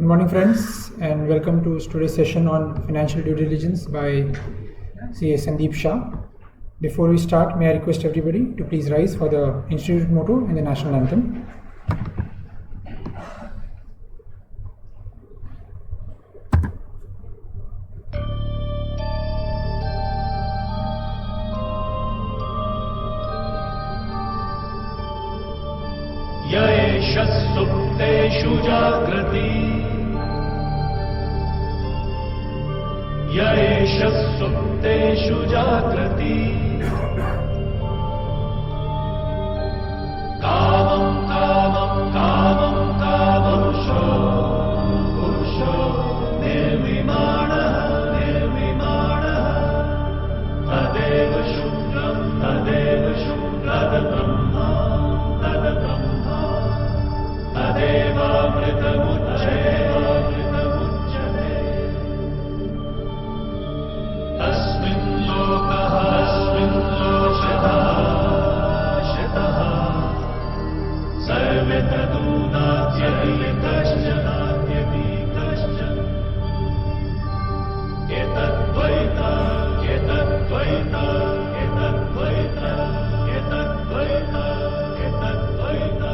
Good morning, friends, and welcome to today's session on financial due diligence by CA Sandeep Shah. Before we start, may I request everybody to please rise for the Institute motto and the national anthem. सुप्तेषु जागृति येष सुप्तेषु जागृति कामं कामं कामं कामपुरुषो पुरुषो निर्विमाणः निर्विमाणः तदेव शुक्रं तद्ब्रह्मा तदेवामृतमुच्यते तस्मिन् लोकः शतः सर्वे तदूनाद्यपि कश्चन एतद्द्वैता एतद्द्वैता एतद्द्वैता एतद्द्वैता एतद्द्वैता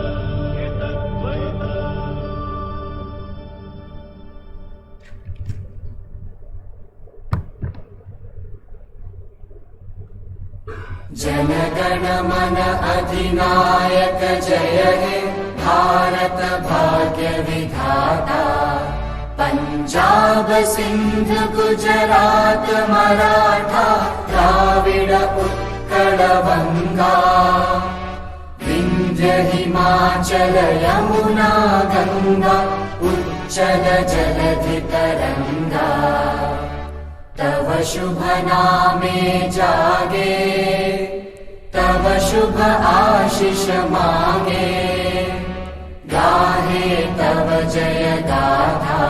एतद्द्वैता. जनगण मन अधिनायक जय हे भारत भाग्य विधाता पंजाब सिंध गुजरात मराठा द्राविड उत्कल बंगा विंध्य हिमाचल यमुना गंगा उच्चल जलधि तरंगा तव शुभ नामे जागे तव शुभ आशीष मांगे गाहे तव जय गाथा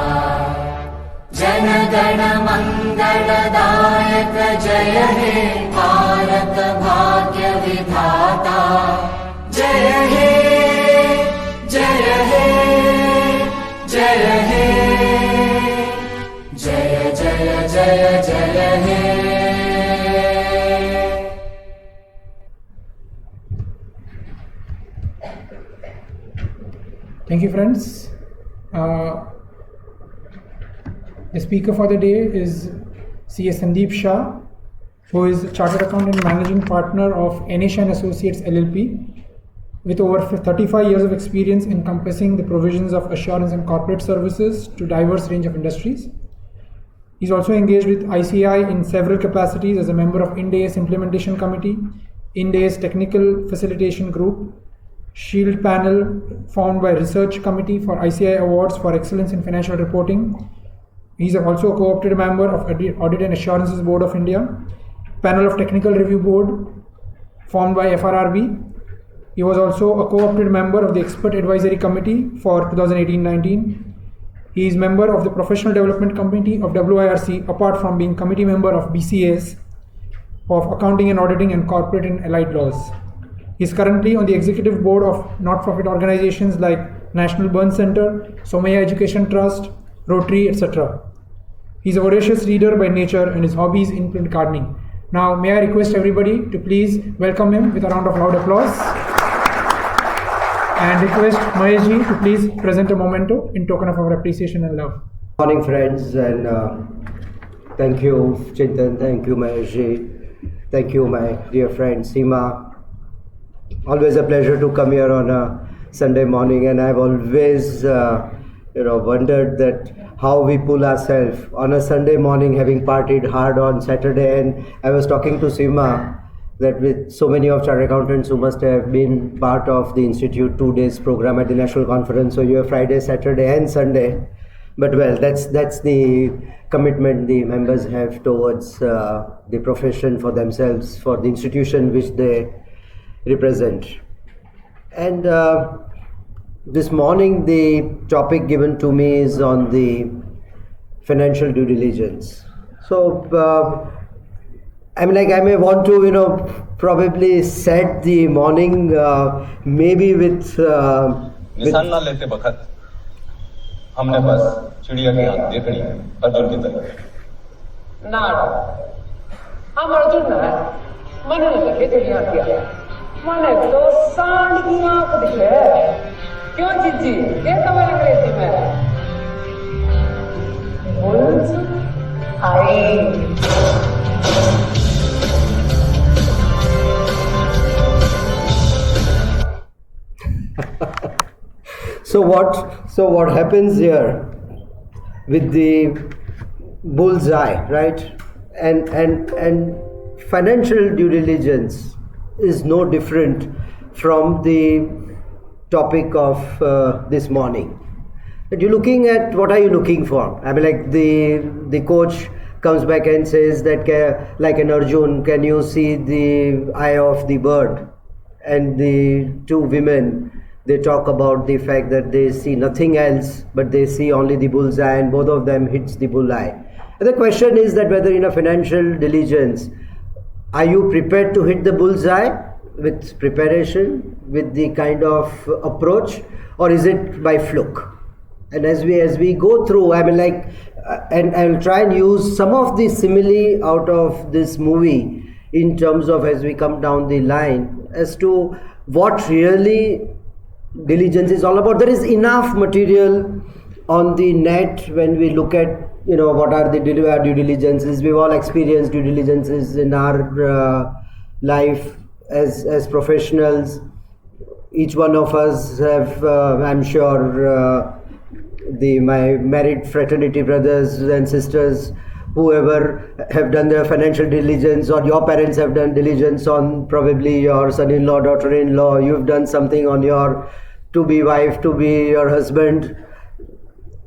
जन गण मंगलदायक जय हे भारत भाग्य विधाता जय हे जय हे जय हे जय जय जय जय हे. Thank you, friends. The speaker for the day is CA Sandeep Shah, who is Chartered Accountant and Managing Partner of NAGAR Associates LLP, with over 35 years of experience encompassing the provisions of assurance and corporate services to diverse range of industries. He's also engaged with ICI in several capacities as a member of Ind AS Implementation Committee, Ind AS Technical Facilitation Group, Shield Panel formed by Research Committee for ICI Awards for Excellence in Financial Reporting. He's also a co-opted member of Audit and Assurances Board of India, Panel of Technical Review Board formed by FRRB. He was also a co-opted member of the Expert Advisory Committee for 2018-19. He is member of the Professional Development Committee of WIRC, apart from being committee member of BCAs of Accounting and Auditing and Corporate and Allied Laws. He is currently on the executive board of not-profit organizations like National Burn Center, Somaya Education Trust, Rotary, etc. He is a voracious reader by nature and his hobbies include gardening. Now, may I request everybody to please welcome him with a round of loud applause and request Maheshji to please present a memento in token of our appreciation and love. Good morning, friends, and thank you, Chintan, thank you, Maheshji, thank you, my dear friend Seema. Always a pleasure to come here on a Sunday morning, and I've always wondered that how we pull ourselves on a Sunday morning, having partied hard on Saturday. And I was talking to Seema that with so many of our accountants who must have been part of the Institute 2 days program at the National Conference, so you have Friday, Saturday and Sunday. But well, that's the commitment the members have towards the profession, for themselves, for the institution which they represent. And this morning the topic given to me is on the financial due diligence. So I may want to probably set the morning maybe with निशान ना लेते वक्त हमने बस चिड़िया की आंख देखनी अर्जुन की तरह। ना हम अर्जुन ना मैंने नहीं देखे चिड़िया की आंख, मैंने तो सांड की आंख दिखे। क्यों जीजी ये तो मैंने अंग्रेजी में bulls I. So what happens here with the bullseye, right? And financial due diligence is no different from the topic of this morning. But you're looking at, what are you looking for? I mean, like the coach comes back and says that, like an Arjun, can you see the eye of the bird? And the two women, they talk about the fact that they see nothing else, but they see only the bullseye, and both of them hits the bullseye. And the question is that whether in a financial diligence, are you prepared to hit the bullseye with preparation, with the kind of approach, or is it by fluke? And as we go through, I mean, like, and I'll try and use some of the simile out of this movie in terms of, as we come down the line, as to what really diligence is all about. There is enough material on the net when we look at, what are the due diligences. We've all experienced due diligences in our life as professionals. Each one of us have, I'm sure, my married fraternity brothers and sisters, whoever have done their financial diligence, or your parents have done diligence on probably your son-in-law, daughter-in-law, you've done something on your to-be wife, to-be your husband,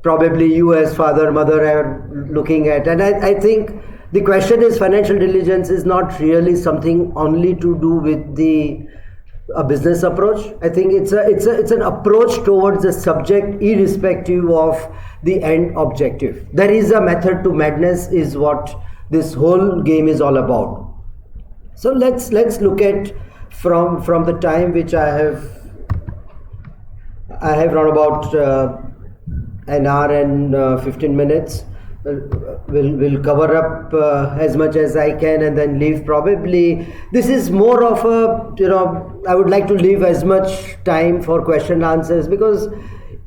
probably you as father, mother are looking at. And I think the question is, financial diligence is not really something only to do with a business approach. I think it's an approach towards the subject, irrespective of the end objective. There is a method to madness, is what this whole game is all about. So let's look at from the time which I have around about an hour and 15 minutes. We'll cover up as much as I can, and then leave probably, this is more of a, I would like to leave as much time for question answers, because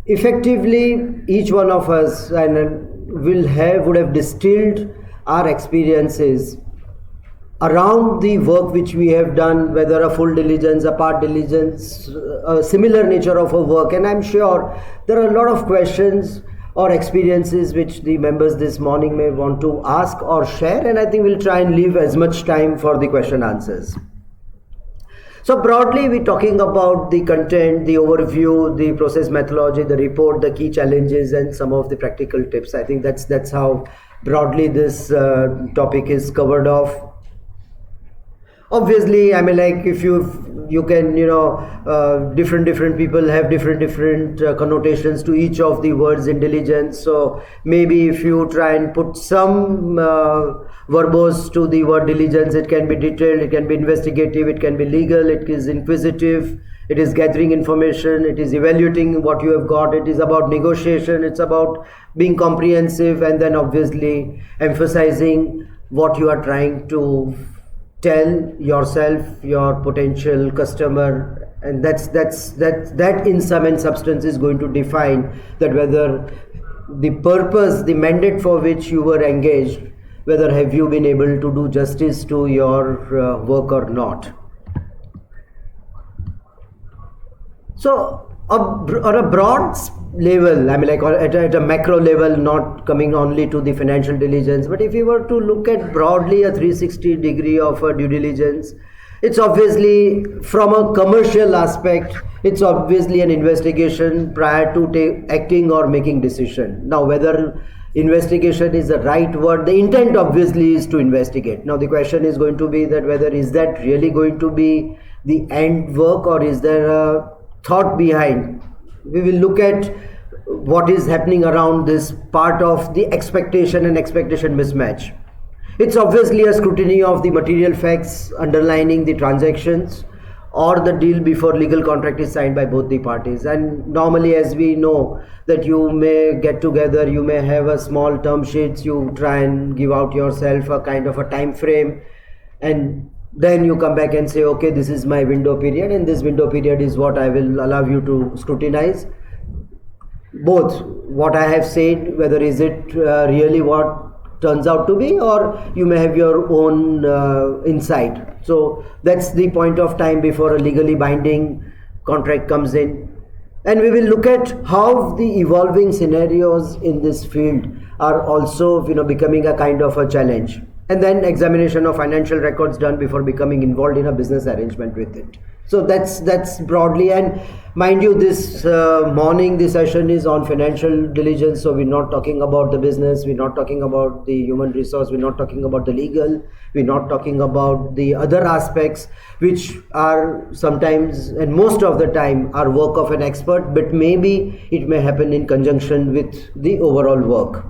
effectively each one of us would have distilled our experiences around the work which we have done, whether a full diligence, a part diligence, a similar nature of a work. And I'm sure there are a lot of questions or experiences which the members this morning may want to ask or share, and I think we'll try and leave as much time for the question answers. So broadly, we're talking about the content, the overview, the process methodology, the report, the key challenges, and some of the practical tips. I think that's how broadly this topic is covered off. Obviously, I mean, like, if you can, different people have different connotations to each of the words in diligence. So maybe if you try and put some verbose to the word diligence, it can be detailed, it can be investigative, it can be legal, it is inquisitive, it is gathering information, it is evaluating what you have got, it is about negotiation, it's about being comprehensive, and then obviously emphasizing what you are trying to tell yourself, your potential customer, and that in sum and substance is going to define that whether the purpose, the mandate for which you were engaged, whether have you been able to do justice to your work or not. So on a broad level, I mean, like at a macro level, not coming only to the financial diligence, but if you were to look at broadly a 360 degree of a due diligence, it's obviously, from a commercial aspect, it's obviously an investigation prior to acting or making decision. Now, whether investigation is the right word, the intent obviously is to investigate. Now the question is going to be that whether is that really going to be the end work, or is there a thought behind. We will look at what is happening around this part of the expectation and expectation mismatch. It's obviously a scrutiny of the material facts underlining the transactions, or the deal before legal contract is signed by both the parties. And normally, as we know, that you may get together, you may have a small term sheets, you try and give out yourself a kind of a time frame, and then you come back and say, okay, this is my window period, and this window period is what I will allow you to scrutinize. Both what I have said, whether is it really what turns out to be, or you may have your own insight. So that's the point of time before a legally binding contract comes in. And we will look at how the evolving scenarios in this field are also becoming a kind of a challenge. And then examination of financial records done before becoming involved in a business arrangement with it. So that's broadly, and mind you, this morning the session is on financial diligence, so we're not talking about the business, we're not talking about the human resource, we're not talking about the legal, we're not talking about the other aspects which are sometimes and most of the time are work of an expert, but maybe it may happen in conjunction with the overall work.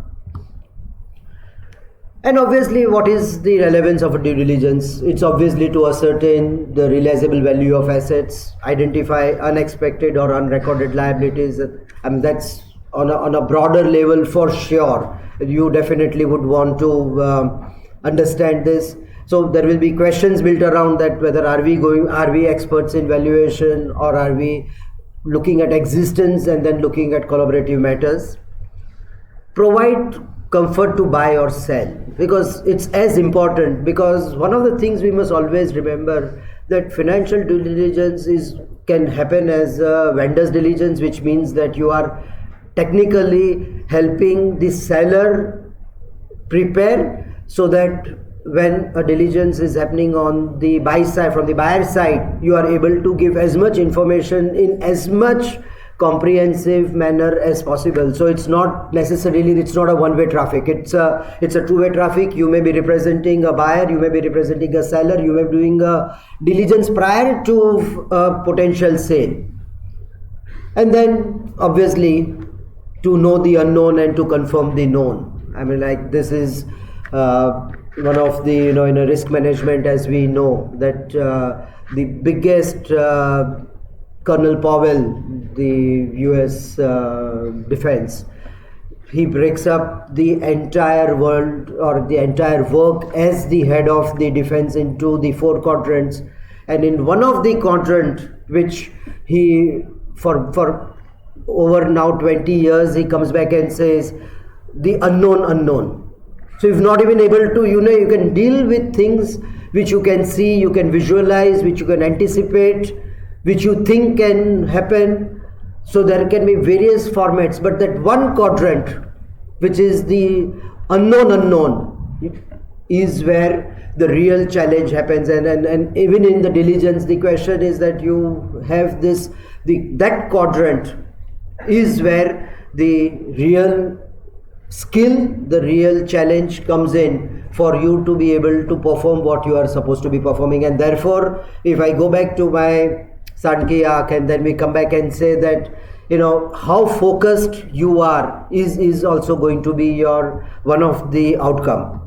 And obviously, what is the relevance of a due diligence? It's obviously to ascertain the realizable value of assets, identify unexpected or unrecorded liabilities. That's on a broader level for sure. You definitely would want to understand this. So there will be questions built around that, whether are we experts in valuation, or are we looking at existence and then looking at collaborative matters? Provide comfort to buy or sell, because it's as important, because one of the things we must always remember that financial due diligence can happen as a vendor's diligence, which means that you are technically helping the seller prepare, so that when a diligence is happening on the buy side, from the buyer side, you are able to give as much information in as much comprehensive manner as possible. So it's not a one-way traffic, it's a two-way traffic. You may be representing a buyer, you may be representing a seller, you may be doing a diligence prior to a potential sale, and then obviously to know the unknown and to confirm the known. This is one of the, in a risk management, as we know, that the biggest Colonel Powell, the US defense, he breaks up the entire world or the entire work as the head of the defense into the 4 quadrants, and in one of the quadrant, which he for over now 20 years, he comes back and says the unknown. So if not even able to, you can deal with things which you can see, you can visualize, which you can anticipate, which you think can happen. So there can be various formats, but that one quadrant, which is the unknown, is where the real challenge happens. And even in the diligence, the question is that you have that quadrant is where the real skill, the real challenge comes in for you to be able to perform what you are supposed to be performing. And therefore, if I go back to my Sadhki arc, and then we come back and say that how focused you are is also going to be one of the outcome.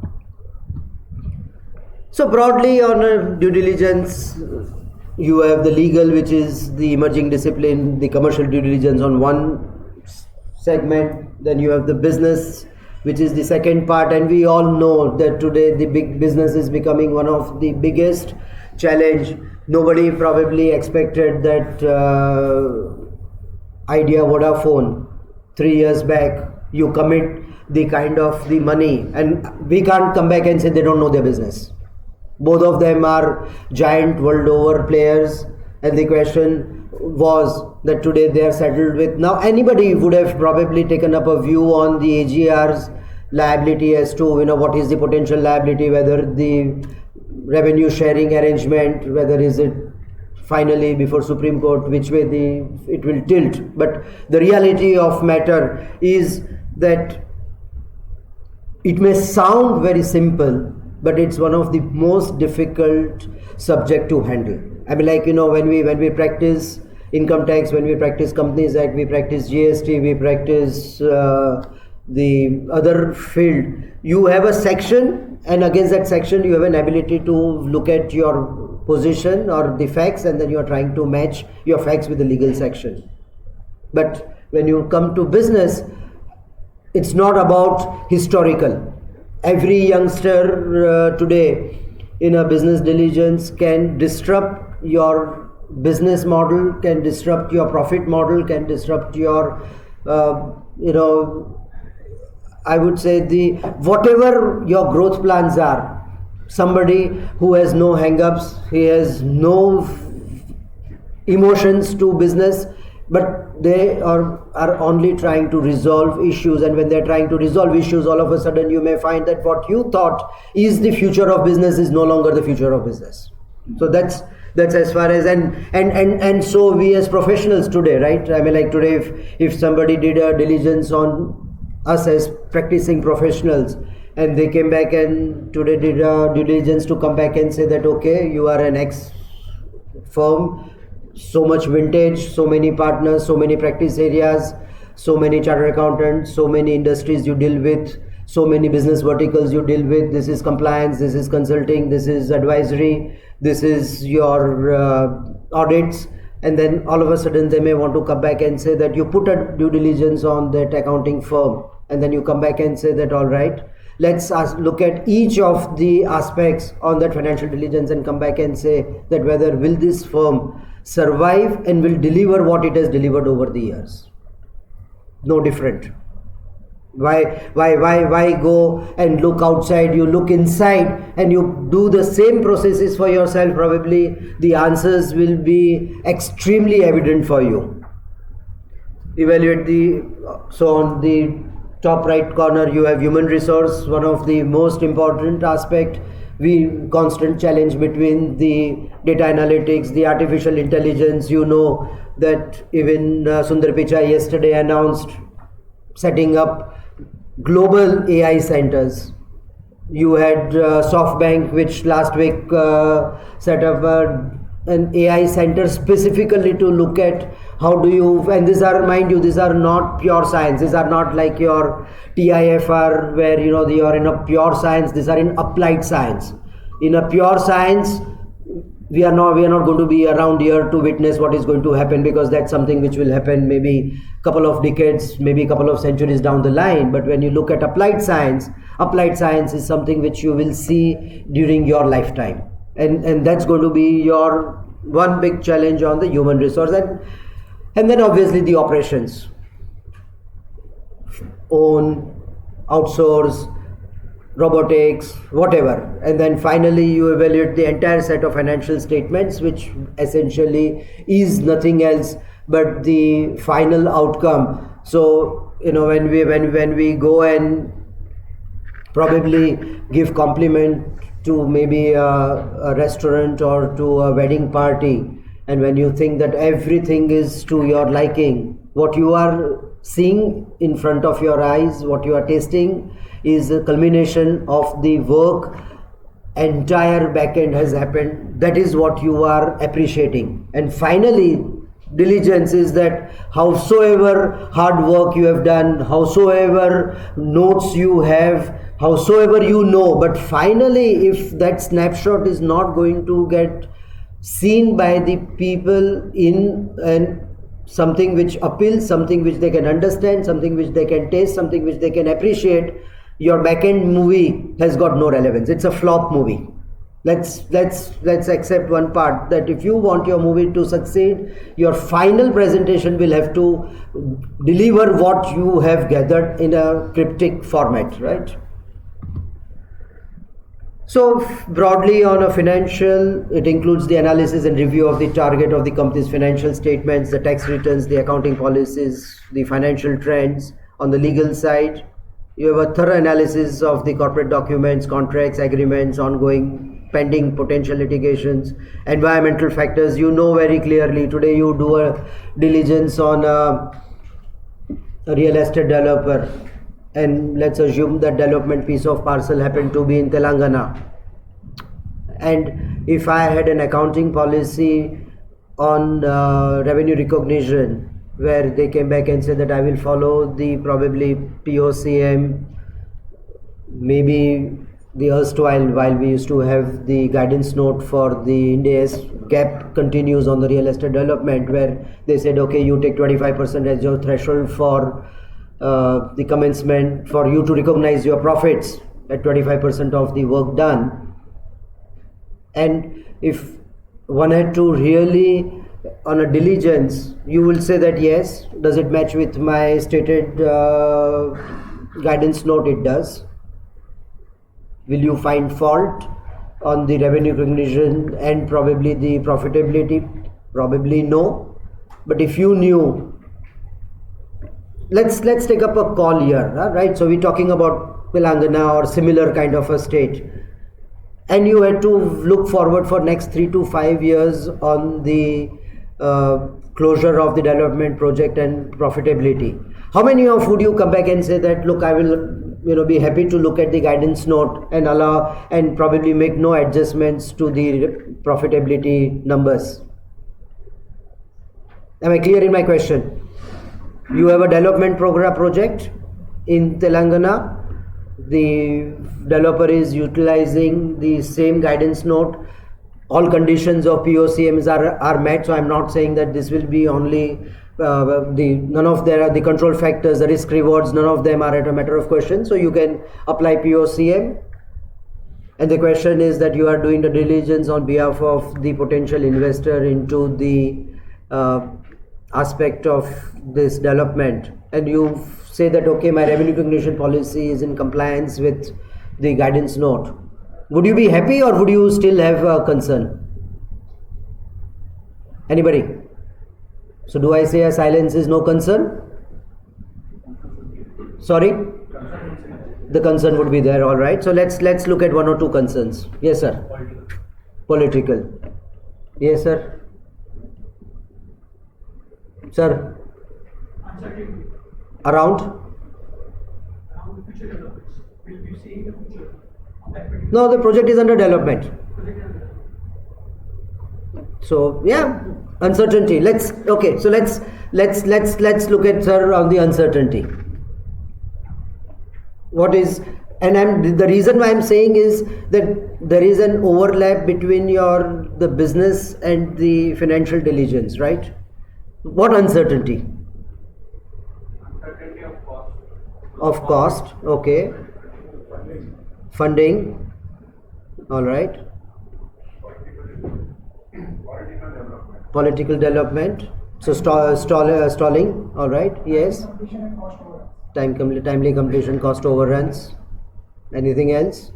So broadly, on a due diligence, you have the legal, which is the emerging discipline, the commercial due diligence on one segment, then you have the business, which is the second part. And we all know that today the big business is becoming one of the biggest challenge. Nobody probably expected that Idea Vodafone 3 years back, you commit the kind of the money, and we can't come back and say they don't know their business. Both of them are giant world over players, and the question was that today they are settled with. Now anybody would have probably taken up a view on the AGR's liability as to what is the potential liability, whether the revenue sharing arrangement, whether is it finally before Supreme Court, which way it will tilt. But the reality of matter is that it may sound very simple, but it's one of the most difficult subject to handle. When we practice income tax, when we practice Companies Act, we practice GST, we practice the other field, you have a section, and against that section you have an ability to look at your position or the facts, and then you are trying to match your facts with the legal section. But when you come to business, it's not about historical. Every youngster today in a business diligence can disrupt your business model, can disrupt your profit model, can disrupt your I would say whatever your growth plans are. Somebody who has no hang-ups, he has no emotions to business, but they are only trying to resolve issues, and when they're trying to resolve issues, all of a sudden you may find that what you thought is the future of business is no longer the future of business. So that's as far as and so we as professionals today, right? I mean, like today, if somebody did a diligence on us as practicing professionals, and they came back and today did a due diligence to come back and say that, okay, you are an X firm, so much vintage, so many partners, so many practice areas, so many chartered accountants, so many industries you deal with, so many business verticals you deal with. This is compliance, this is consulting, this is advisory, this is your audits. And then all of a sudden they may want to come back and say that you put a due diligence on that accounting firm, and then you come back and say that, all right, let's look at each of the aspects on that financial diligence and come back and say that whether will this firm survive and will deliver what it has delivered over the years. No different. Why go and look outside? You look inside and you do the same processes for yourself. Probably the answers will be extremely evident for you. Evaluate so on the top right corner you have human resource, one of the most important aspect. We constant challenge between the data analytics, the artificial intelligence. You know that even Sundar Pichai yesterday announced setting up global AI centers. You had SoftBank, which last week set up an AI center specifically to look at how do you, and these are, mind you, these are not pure science. These are not like your TIFR where you are in a pure science. These are in applied science. In a pure science, we are not going to be around here to witness what is going to happen, because that's something which will happen maybe a couple of decades, maybe a couple of centuries down the line. But when you look at applied science is something which you will see during your lifetime, and that's going to be your one big challenge on the human resource. And then obviously the operations, own, outsource, robotics, whatever. And then finally you evaluate the entire set of financial statements, which essentially is nothing else but the final outcome. So when we go and probably give compliment to maybe a restaurant or to a wedding party, and when you think that everything is to your liking, what you are seeing in front of your eyes, what you are tasting is a culmination of the work, entire backend has happened. That is what you are appreciating. And finally, diligence is that howsoever hard work you have done, howsoever notes you have, howsoever you know, but finally if that snapshot is not going to get seen by the people in and something which appeals, something which they can understand, something which they can taste, something which they can appreciate, your back-end movie has got no relevance. It's a flop movie. Let's accept one part, that if you want your movie to succeed, your final presentation will have to deliver what you have gathered in a cryptic format, right? So broadly on a financial, it includes the analysis and review of the target of the company's financial statements, the tax returns, the accounting policies, the financial trends. On the legal side, you have a thorough analysis of the corporate documents, contracts, agreements, ongoing, pending, potential litigations, environmental factors. You know very clearly, today you do a diligence on a real estate developer, and let's assume that development piece of parcel happened to be in Telangana. And if I had an accounting policy on revenue recognition, where they came back and said that I will follow the probably POCM, maybe the erstwhile, while we used to have the guidance note for the Ind AS, gap continues on the real estate development, where they said, okay, you take 25% as your threshold for the commencement, for you to recognize your profits at 25% of the work done. And if one had to really, on a diligence, you will say that yes, does it match with my stated guidance note? It does. Will you find fault on the revenue recognition and probably the profitability? Probably no. But if you knew, let's take up a call here, right? So we're talking about Telangana or similar kind of a state, and you had to look forward for next 3 to 5 years on the closure of the development project and profitability. How many of would you come back and say that, look, I will be happy to look at the guidance note and allow and probably make no adjustments to the profitability numbers? Am I clear in my question? You have a development project in Telangana. The developer is utilizing the same guidance note. All conditions of POCMs are met. So I'm not saying that this will be only none of the control factors, the risk rewards, none of them are at a matter of question. So you can apply POCM, and the question is that you are doing the diligence on behalf of the potential investor into the aspect of this development, and you say that, okay, my revenue recognition policy is in compliance with the guidance note. Would you be happy or would you still have a concern? Anybody? So do I say a silence is no concern? Sorry? The concern would be there, all right. So let's look at 1 or 2 concerns. Yes, sir. Political. Yes, sir. Sir. Around? No, the project is under development. So yeah, uncertainty. Let's look at, sir, on the uncertainty. What is, and the reason why I'm saying is that there is an overlap between the business and the financial diligence, right? What uncertainty? Uncertainty of cost. Of cost, okay. Funding, all right. Political development. So stalling, all right. Yes. Timely completion, cost overruns. Anything else?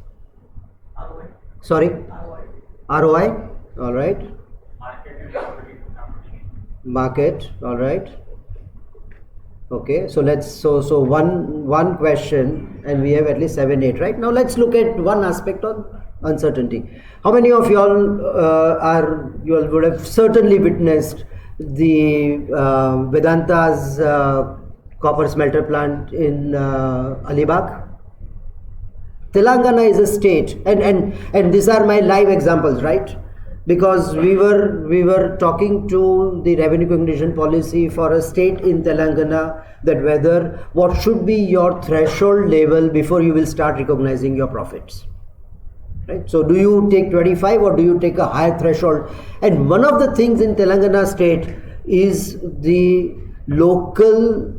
Sorry. ROI, all right. Market, all right. Okay, so so one question, and we have at least 7, 8, right? Now let's look at one aspect on uncertainty. How many of you all would have certainly witnessed the Vedanta's copper smelter plant in Alibag? Telangana is a state, and these are my live examples, right? Because we were talking to the revenue recognition policy for a state in Telangana, that what should be your threshold level before you will start recognizing your profits, right? So do you take 25 or do you take a higher threshold? And one of the things in Telangana state is the local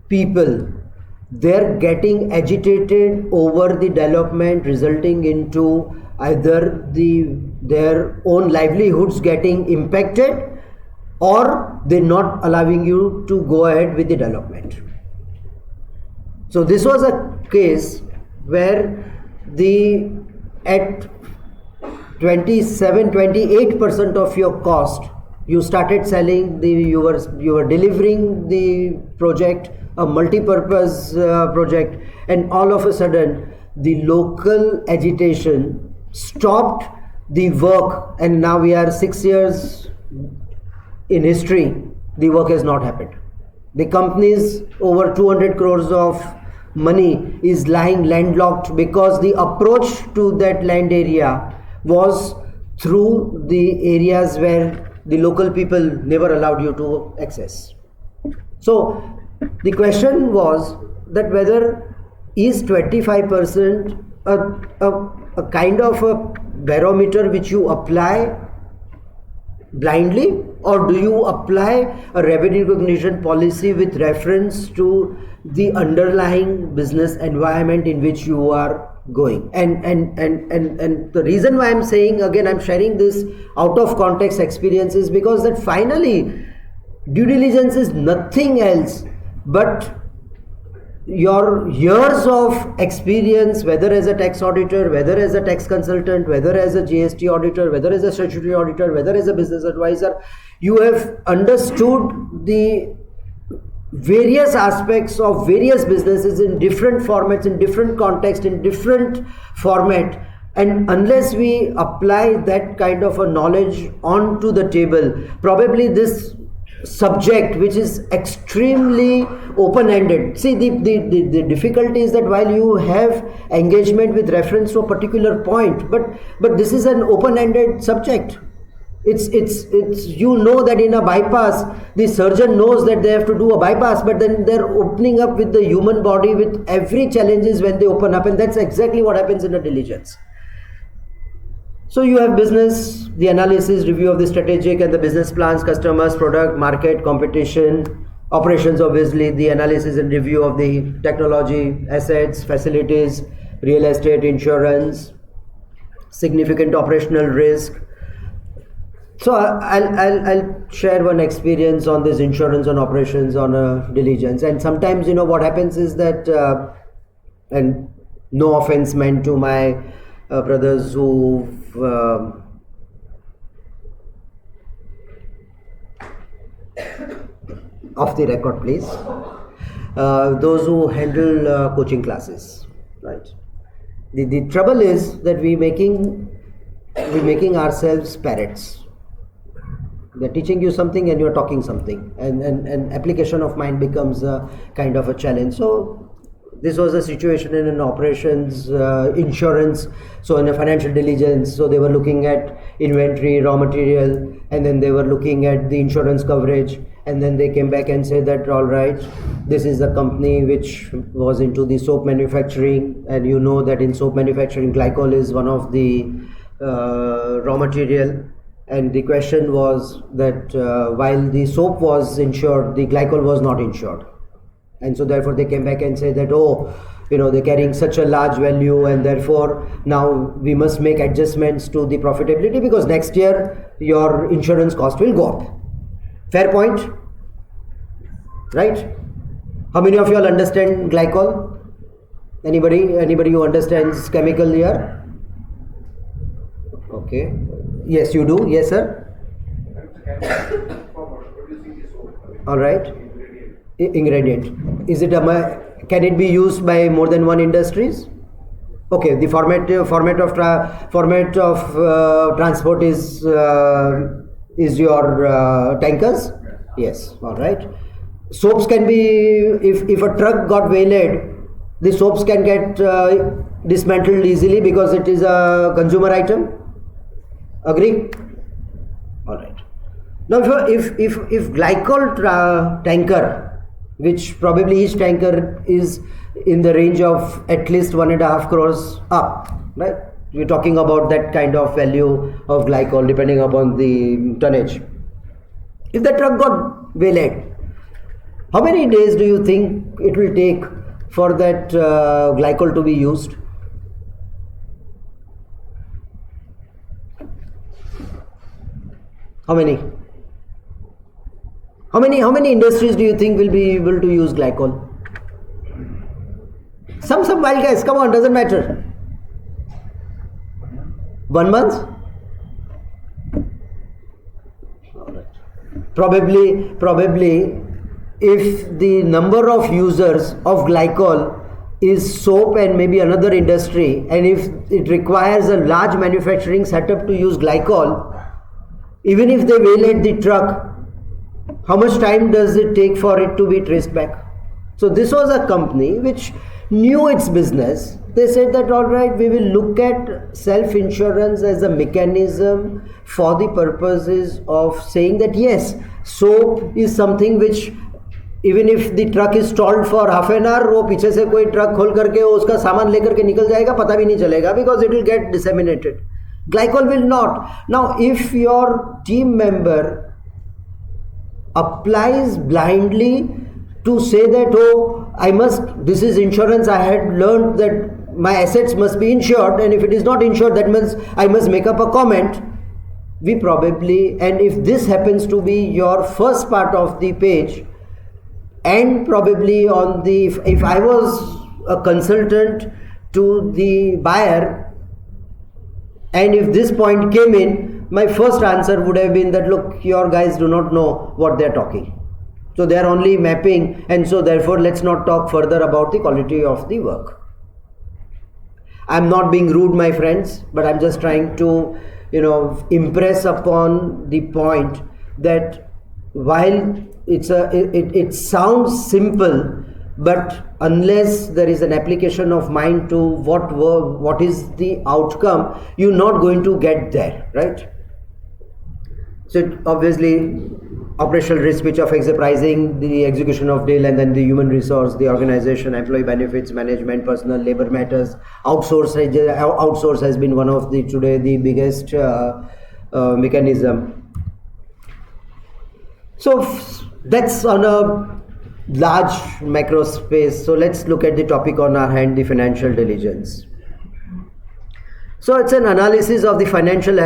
people, they're getting agitated over the development, resulting into either their own livelihoods getting impacted, or they're not allowing you to go ahead with the development. So this was a case where at 27-28% of your cost, you started selling you were delivering the project, a multi-purpose project, and all of a sudden the local agitation stopped the work, and now we are 6 years in history, the work has not happened. The company's over 200 crores of money is lying landlocked because the approach to that land area was through the areas where the local people never allowed you to access. So the question was that whether is 25% a kind of a barometer which you apply blindly, or do you apply a revenue recognition policy with reference to the underlying business environment in which you are going? And the reason why I'm saying, again, I'm sharing this out of context experiences, because that finally due diligence is nothing else but your years of experience, whether as a tax auditor, whether as a tax consultant, whether as a GST auditor, whether as a statutory auditor, whether as a business advisor. You have understood the various aspects of various businesses in different formats, in different context, in different format, and unless we apply that kind of a knowledge onto the table, probably this subject, which is extremely open-ended. See, the difficulty is that while you have engagement with reference to a particular point, but this is an open-ended subject. It's you know that in a bypass, the surgeon knows that they have to do a bypass, but then they're opening up with the human body with every challenges when they open up, and that's exactly what happens in a diligence. So you have business, the analysis, review of the strategic and the business plans, customers, product, market, competition, operations, obviously, the analysis and review of the technology, assets, facilities, real estate, insurance, significant operational risk. So I'll share one experience on this insurance on operations on a diligence. And sometimes, what happens is that, and no offense meant to my brothers who off the record, please. Those who handle coaching classes, right? The trouble is that we're making ourselves parrots. They're teaching you something and you're talking something, and application of mind becomes a kind of a challenge. So this was a situation in an operations, insurance, so in a financial diligence. So they were looking at inventory, raw material, and then they were looking at the insurance coverage, and then they came back and said that, all right, this is a company which was into the soap manufacturing, and you know that in soap manufacturing, glycol is one of the raw material. And the question was that while the soap was insured, the glycol was not insured. And so therefore they came back and said that, they're carrying such a large value, and therefore now we must make adjustments to the profitability, because next year your insurance cost will go up. Fair point, right? How many of you all understand glycol? Anybody who understands chemical here? Okay. Yes, you do. Yes, sir. All right. Ingredient. Is it can it be used by more than one industries? Okay. The format of transport is your tankers. Yes. All right. Soaps can be, if a truck got waylaid, the soaps can get dismantled easily because it is a consumer item. Agree? All right. Now, if glycol tanker, which probably each tanker is in the range of at least 1.5 crores up, right? We're talking about that kind of value of glycol depending upon the tonnage. If the truck got waylaid, how many days do you think it will take for that glycol to be used? How many? How many industries do you think will be able to use glycol? Some wild guys, come on, doesn't matter. 1 month? All right. Probably if the number of users of glycol is soap and maybe another industry, and if it requires a large manufacturing setup to use glycol, even if they waylaid the truck, how much time does it take for it to be traced back? So this was a company which knew its business. They said that, all right, we will look at self-insurance as a mechanism for the purposes of saying that yes, soap is something which even if the truck is stalled for half an hour, वो पीछे से कोई truck खोल करके उसका सामान लेकर के निकल जाएगा, पता भी नहीं चलेगा, because it will get disseminated. Glycol will not. Now, if your team member applies blindly to say that, oh, this is insurance, I had learned that my assets must be insured, and if it is not insured, that means I must make up a comment. We probably, and if this happens to be your first part of the page, and probably on the, if I was a consultant to the buyer, and if this point came in, my first answer would have been that, look, your guys do not know what they are talking. So they are only mapping, and so therefore let's not talk further about the quality of the work. I'm not being rude, my friends, but I'm just trying to, impress upon the point that while it sounds simple, but unless there is an application of mind to what is the outcome, you're not going to get there, right? So obviously, operational risk, which affects the pricing, the execution of deal, and then the human resource, the organization, employee benefits, management, personal labor matters. Outsource has been one of the biggest mechanism. So that's on a large macro space. So let's look at the topic on our hand, the financial diligence. So it's an analysis of the financial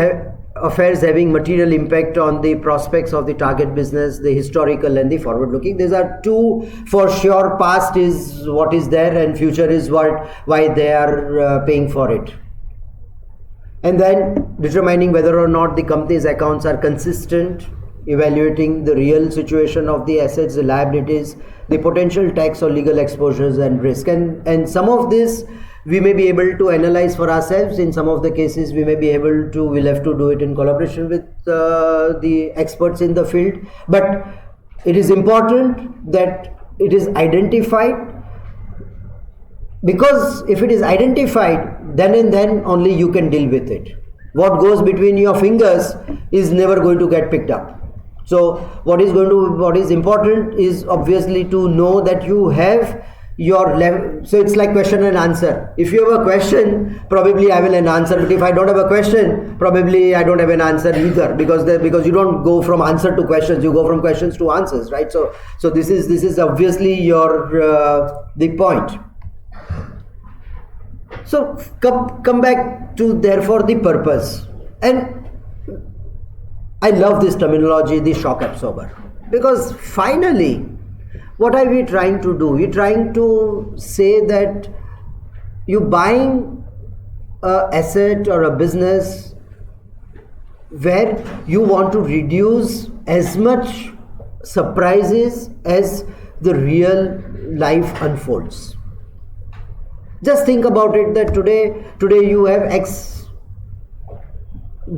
affairs having material impact on the prospects of the target business, the historical and the forward looking. These are two for sure. Past is what is there and future is why they are paying for it. And then determining whether or not the company's accounts are consistent, evaluating the real situation of the assets, the liabilities, the potential tax or legal exposures and risk. And some of this we may be able to analyze for ourselves. In some of the cases we'll have to do it in collaboration with the experts in the field. But it is important that it is identified, because if it is identified, then and then only you can deal with it. What goes between your fingers is never going to get picked up. So what is important is obviously to know that you have your level. So it's like question and answer. If you have a question, probably I will have an answer. But if I don't have a question, probably I don't have an answer either, because you don't go from answer to questions, you go from questions to answers, right? So this is obviously your the point. So come back to therefore the purpose. And I love this terminology, the shock absorber, because finally, what are we trying to do? We're trying to say that you're buying an asset or a business where you want to reduce as much surprises as the real life unfolds. Just think about it, that today you have X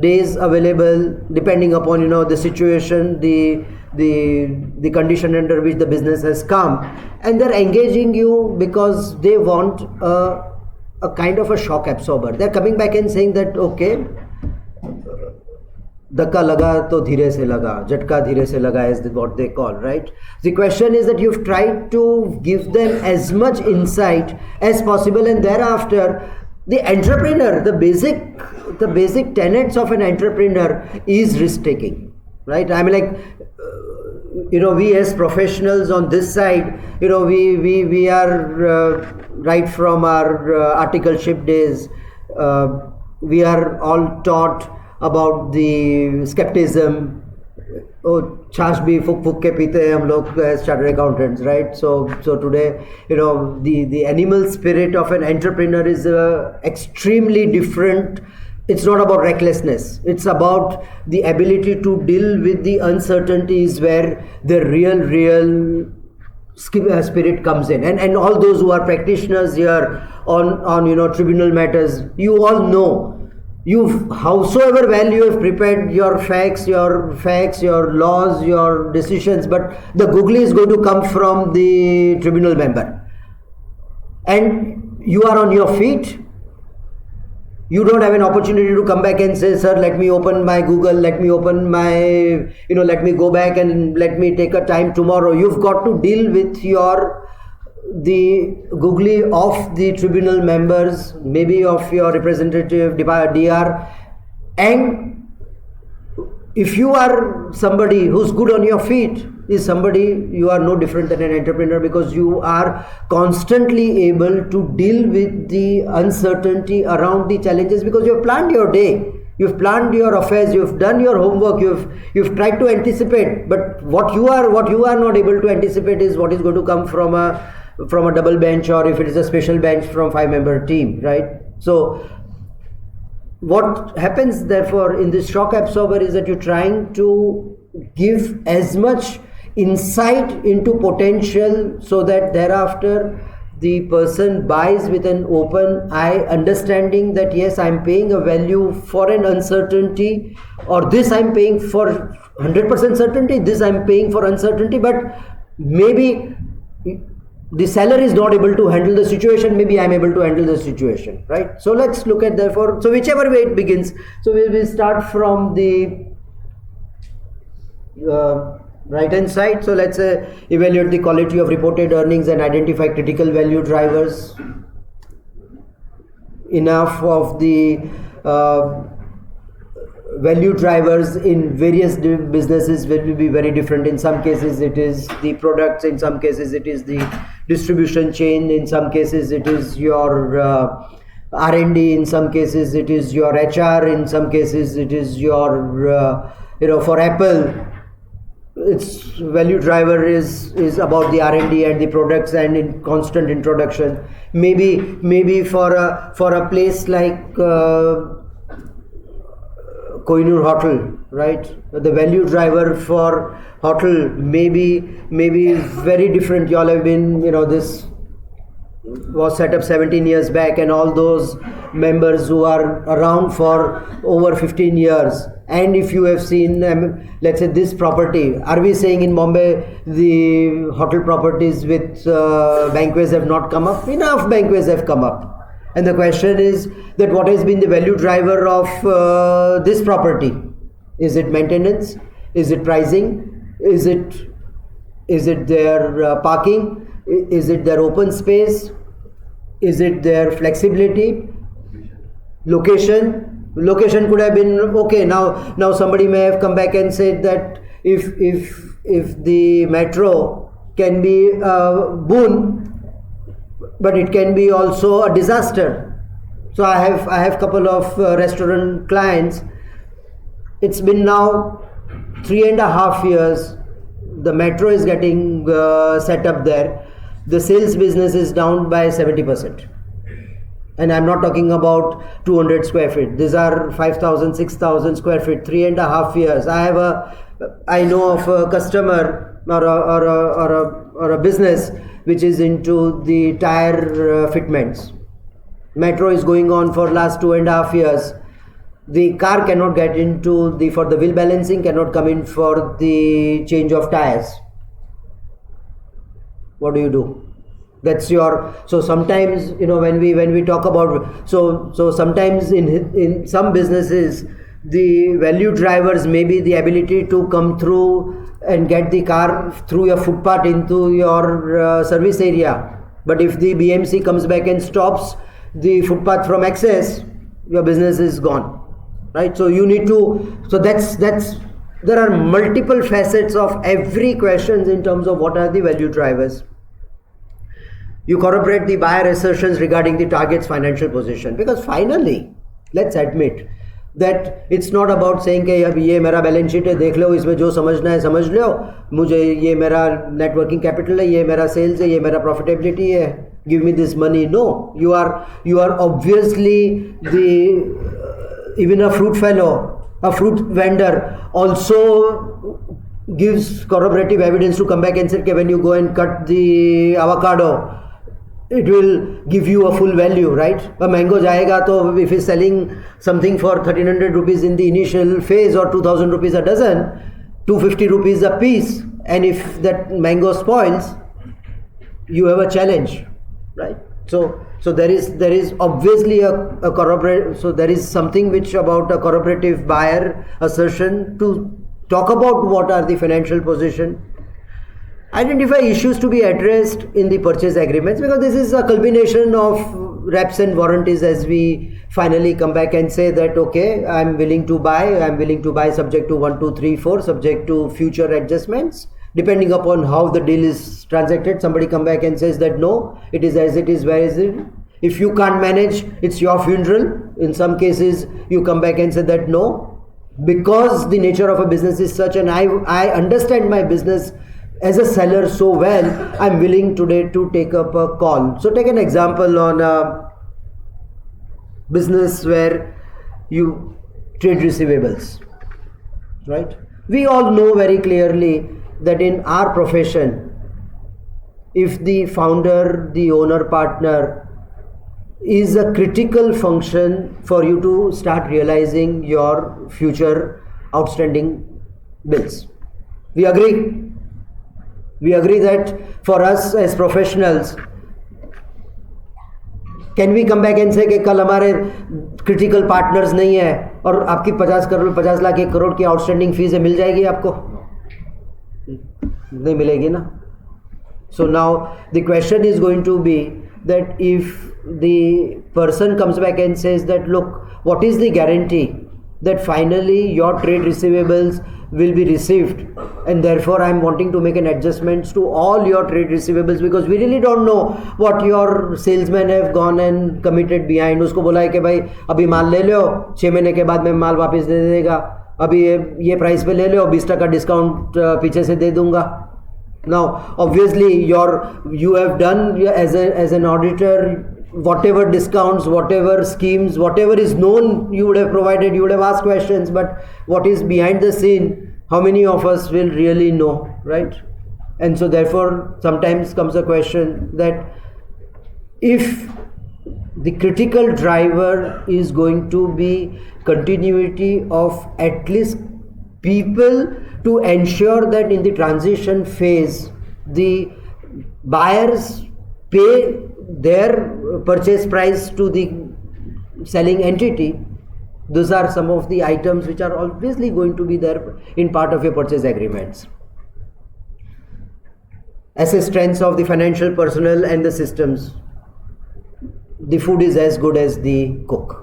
days available, depending upon the situation, the condition under which the business has come, and they're engaging you because they want a kind of a shock absorber. They're coming back and saying that, okay, धक्का लगा तो धीरे से लगा, झटका धीरे से लगा is what they call, right? The question is that you've tried to give them as much insight as possible, and thereafter the entrepreneur, the basic tenets of an entrepreneur is risk taking, right? I mean, like, we as professionals on this side, we are right from our articleship days, we are all taught about the skepticism. छाछ भी फूक के पीते हैं हम लोग as chartered accountants, right? So today, the animal spirit of an entrepreneur is extremely different. It's not about recklessness. It's about the ability to deal with the uncertainties where the real spirit comes in. And all those who are practitioners here on tribunal matters, you all know. Howsoever well you have prepared your facts, your laws, your decisions, but the googly is going to come from the tribunal member. And you are on your feet, You don't have an opportunity to come back and say, sir, let me open my Google, let me open my, let me go back and let me take a time tomorrow. You've got to deal with the googly of the tribunal members, maybe of your representative DR. And if you are somebody who's good on your feet, is somebody, you are no different than an entrepreneur, because you are constantly able to deal with the uncertainty around the challenges, because you have planned your day, you've planned your affairs, you've done your homework, you've tried to anticipate. But what you are not able to anticipate is what is going to come from a double bench, or if it is a special bench from 5-member team, right? So what happens therefore in this shock absorber is that you're trying to give as much insight into potential, so that thereafter the person buys with an open eye, understanding that yes, I'm paying a value for an uncertainty, or this I'm paying for 100% certainty, this I'm paying for uncertainty, but maybe the seller is not able to handle the situation, maybe I'm able to handle the situation, right? So let's look at therefore, so whichever way it begins, so we will start from the right hand side. So let's evaluate the quality of reported earnings and identify critical value drivers. Enough of the value drivers in various businesses will be very different. In some cases it is the products, in some cases it is the distribution chain, in some cases it is your R&D, in some cases it is your HR, in some cases it is your for Apple, its value driver is about the R&D and the products and in constant introduction. Maybe for a place like Kohinoor Hotel, right? The value driver for hotel maybe very different. You all have been, this was set up 17 years back, and all those members who are around for over 15 years. And if you have seen, let's say this property, are we saying in Bombay the hotel properties with banquets have not come up? Enough banquets have come up. And the question is that what has been the value driver of this property? Is it maintenance? Is it pricing? Is it their parking? Is it their open space? Is it their flexibility? Location could have been okay. Now somebody may have come back and said that if the metro can be a boon, but it can be also a disaster. So I have couple of restaurant clients. It's been now 3.5 years. The metro is getting set up there. The sales business is down by 70%. And I'm not talking about 200 square feet. These are 5,000, 6,000 square feet, 3.5 years. I know of a customer or a business which is into the tire fitments. Metro is going on for last 2.5 years. The car cannot get into for the wheel balancing, cannot come in for the change of tires. What do you do? That's so sometimes, when we talk about, so sometimes in some businesses, the value drivers may be the ability to come through and get the car through your footpath into your service area. But if the BMC comes back and stops the footpath from access, your business is gone, right? So you need to, there are multiple facets of every question in terms of what are the value drivers. You corroborate the buyer assertions regarding the target's financial position, because finally, let's admit that it's not about saying कि अब ये मेरा balance sheet है, देख लो, इसमें जो समझना है समझ लो, मुझे ये मेरा नेट वर्किंग कैपिटल है, ये मेरा सेल्स है, ये मेरा प्रॉफिटेबिलिटी है, give me this money. No, you are obviously even a fruit fellow, a fruit vendor also gives corroborative evidence to come back and say, okay, when you go and cut the avocado, it will give you a full value, right? A mango jayega, so if he's selling something for 1300 rupees in the initial phase or 2000 rupees a dozen, 250 rupees a piece, and if that mango spoils, you have a challenge, right? So there is obviously a corroborate. So there is something which about a corroborative buyer assertion to talk about what are the financial position, identify issues to be addressed in the purchase agreements, because this is a culmination of reps and warranties as we finally come back and say that okay, I'm willing to buy subject to 1, 2, 3, 4, subject to future adjustments depending upon how the deal is transacted. Somebody come back and says that no, it is as it is, where is it? If you can't manage, it's your funeral. In some cases you come back and say that no, because the nature of a business is such, and I understand my business as a seller so well, I'm willing today to take up a call. So take an example on a business where you trade receivables, right? We all know very clearly that in our profession, if the founder, the owner, partner is a critical function for you to start realizing your future outstanding bills. We agree. We agree that for us as professionals, can we come back and say कि कल हमारे critical partners नहीं है और आपकी 50 लाख 1 करोड़ की outstanding fees है, मिल जाएगी आपको? नहीं मिलेगी ना. So now the question is going to be that if the person comes back and says that look, what is the guarantee that finally your trade receivables will be received, and therefore I am wanting to make an adjustments to all your trade receivables, because we really don't know what your salesmen have gone and committed behind. उसको बोला है कि भाई अभी माल ले लो, 6 महीने के बाद मैं माल वापस दे देगा, अभी ये प्राइस पे ले लो, 20% डिस्काउंट पीछे से दे दूंगा. Now obviously you have done as an auditor, whatever discounts, whatever schemes, whatever is known, you would have provided, you would have asked questions, but what is behind the scene, how many of us will really know, right? And so therefore sometimes comes a question that if the critical driver is going to be continuity of at least people to ensure that in the transition phase the buyers pay their purchase price to the selling entity, those are some of the items which are obviously going to be there in part of your purchase agreements. As a strength of the financial personnel and the systems, the food is as good as the cook.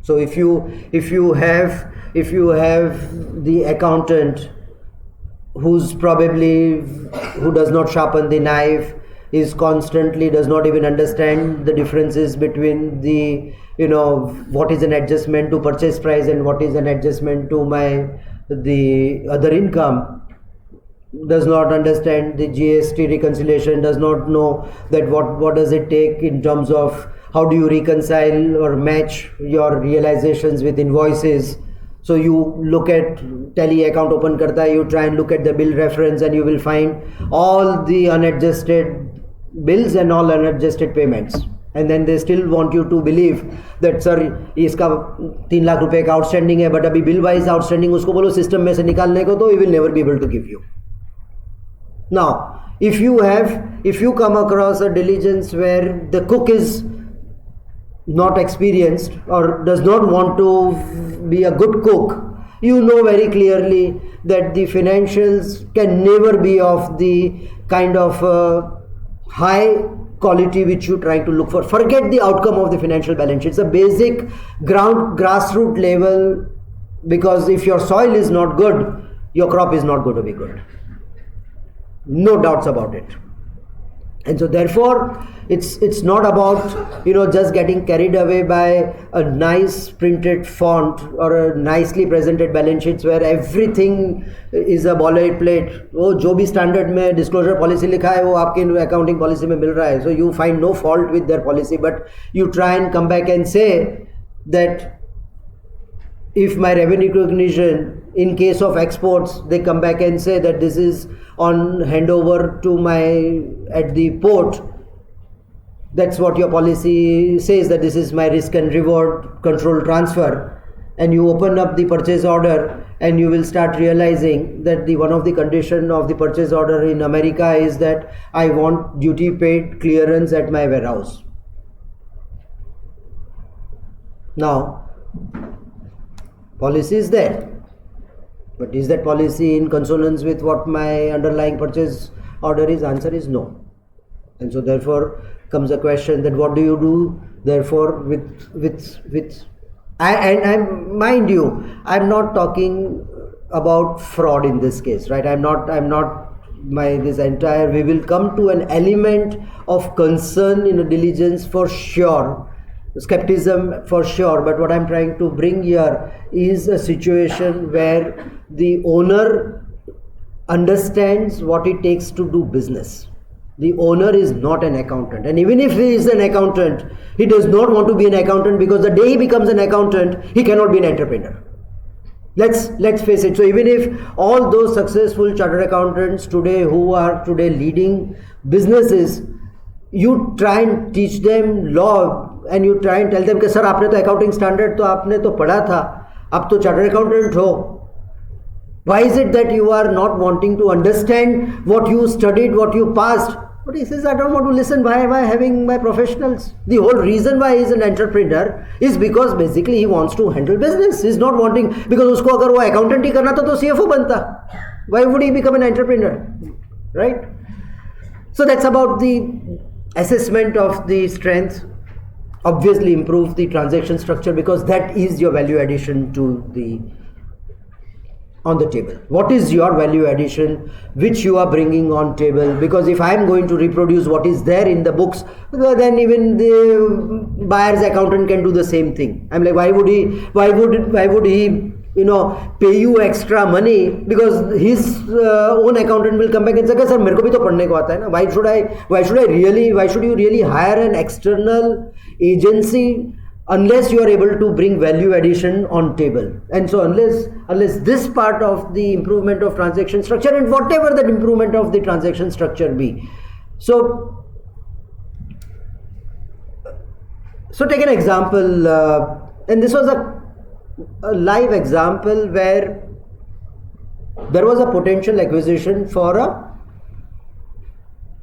So if you have the accountant who does not sharpen the knife, is constantly does not even understand the differences between the what is an adjustment to purchase price and what is an adjustment to the other income, does not understand the GST reconciliation, does not know that what does it take in terms of how do you reconcile or match your realizations with invoices. So you look at tally account open karta hai, you try and look at the bill reference and you will find all the unadjusted bills and all unadjusted payments, and then they still want you to believe that sir इसका 3 लाख रुपए का outstanding है, but अभी bill wise outstanding उसको बोलो system में से निकालने को, तो we will never be able to give you. Now if you come across a diligence where the cook is not experienced or does not want to be a good cook, you know very clearly that the financials can never be of the kind of high quality which you try to look for. Forget the outcome of the financial balance sheet. It's a basic grassroots level, because if your soil is not good, your crop is not going to be good. No doubts about it. And so therefore it's not about just getting carried away by a nice printed font or a nicely presented balance sheets where everything is a boilerplate. वो जो भी standard में disclosure policy लिखा है वो आपके accounting policy में मिल रहा है. So you find no fault with their policy, but you try and come back and say that if my revenue recognition in case of exports, they come back and say that this is on handover to at the port, that's what your policy says, that this is my risk and reward control transfer, and you open up the purchase order and you will start realizing that the one of the condition of the purchase order in America is that I want duty paid clearance at my warehouse. Now, policy is there, but is that policy in consonance with what my underlying purchase order is? Answer is no. And so therefore comes a question that what do you do therefore with and mind you, I'm not talking about fraud in this case, right? I'm not this entire, we will come to an element of concern in a diligence for sure, skepticism for sure, but what I'm trying to bring here is a situation where the owner understands what it takes to do business. The owner is not an accountant, and even if he is an accountant, he does not want to be an accountant, because the day he becomes an accountant, he cannot be an entrepreneur. Let's face it. So even if all those successful chartered accountants today who are today leading businesses, you try and teach them law and you try and tell them कि sir आपने तो accounting standard तो आपने तो पढ़ा था, आप तो chartered accountant हो. Why is it that you are not wanting to understand what you studied, what you passed? But he says, I don't want to listen. Why am I having my professionals? The whole reason why he is an entrepreneur is because basically he wants to handle business. He is not wanting, because उसको अगर वो accountant ही करना था तो CFO बनता. Why would he become an entrepreneur? Right? So that's about the assessment of the strength. Obviously improve the transaction structure, because that is your value addition to the on the table. What is your value addition which you are bringing on table? Because if I am going to reproduce what is there in the books, then even the buyer's accountant can do the same thing. I'm like, why would he pay you extra money? Because his own accountant will come back and say, sir, मेरे को भी तो पढ़ने को आता है ना. Why should you really hire an external agency unless you are able to bring value addition on table? And so unless this part of the improvement of transaction structure, and whatever that improvement of the transaction structure be. So take an example, and this was a live example where there was a potential acquisition for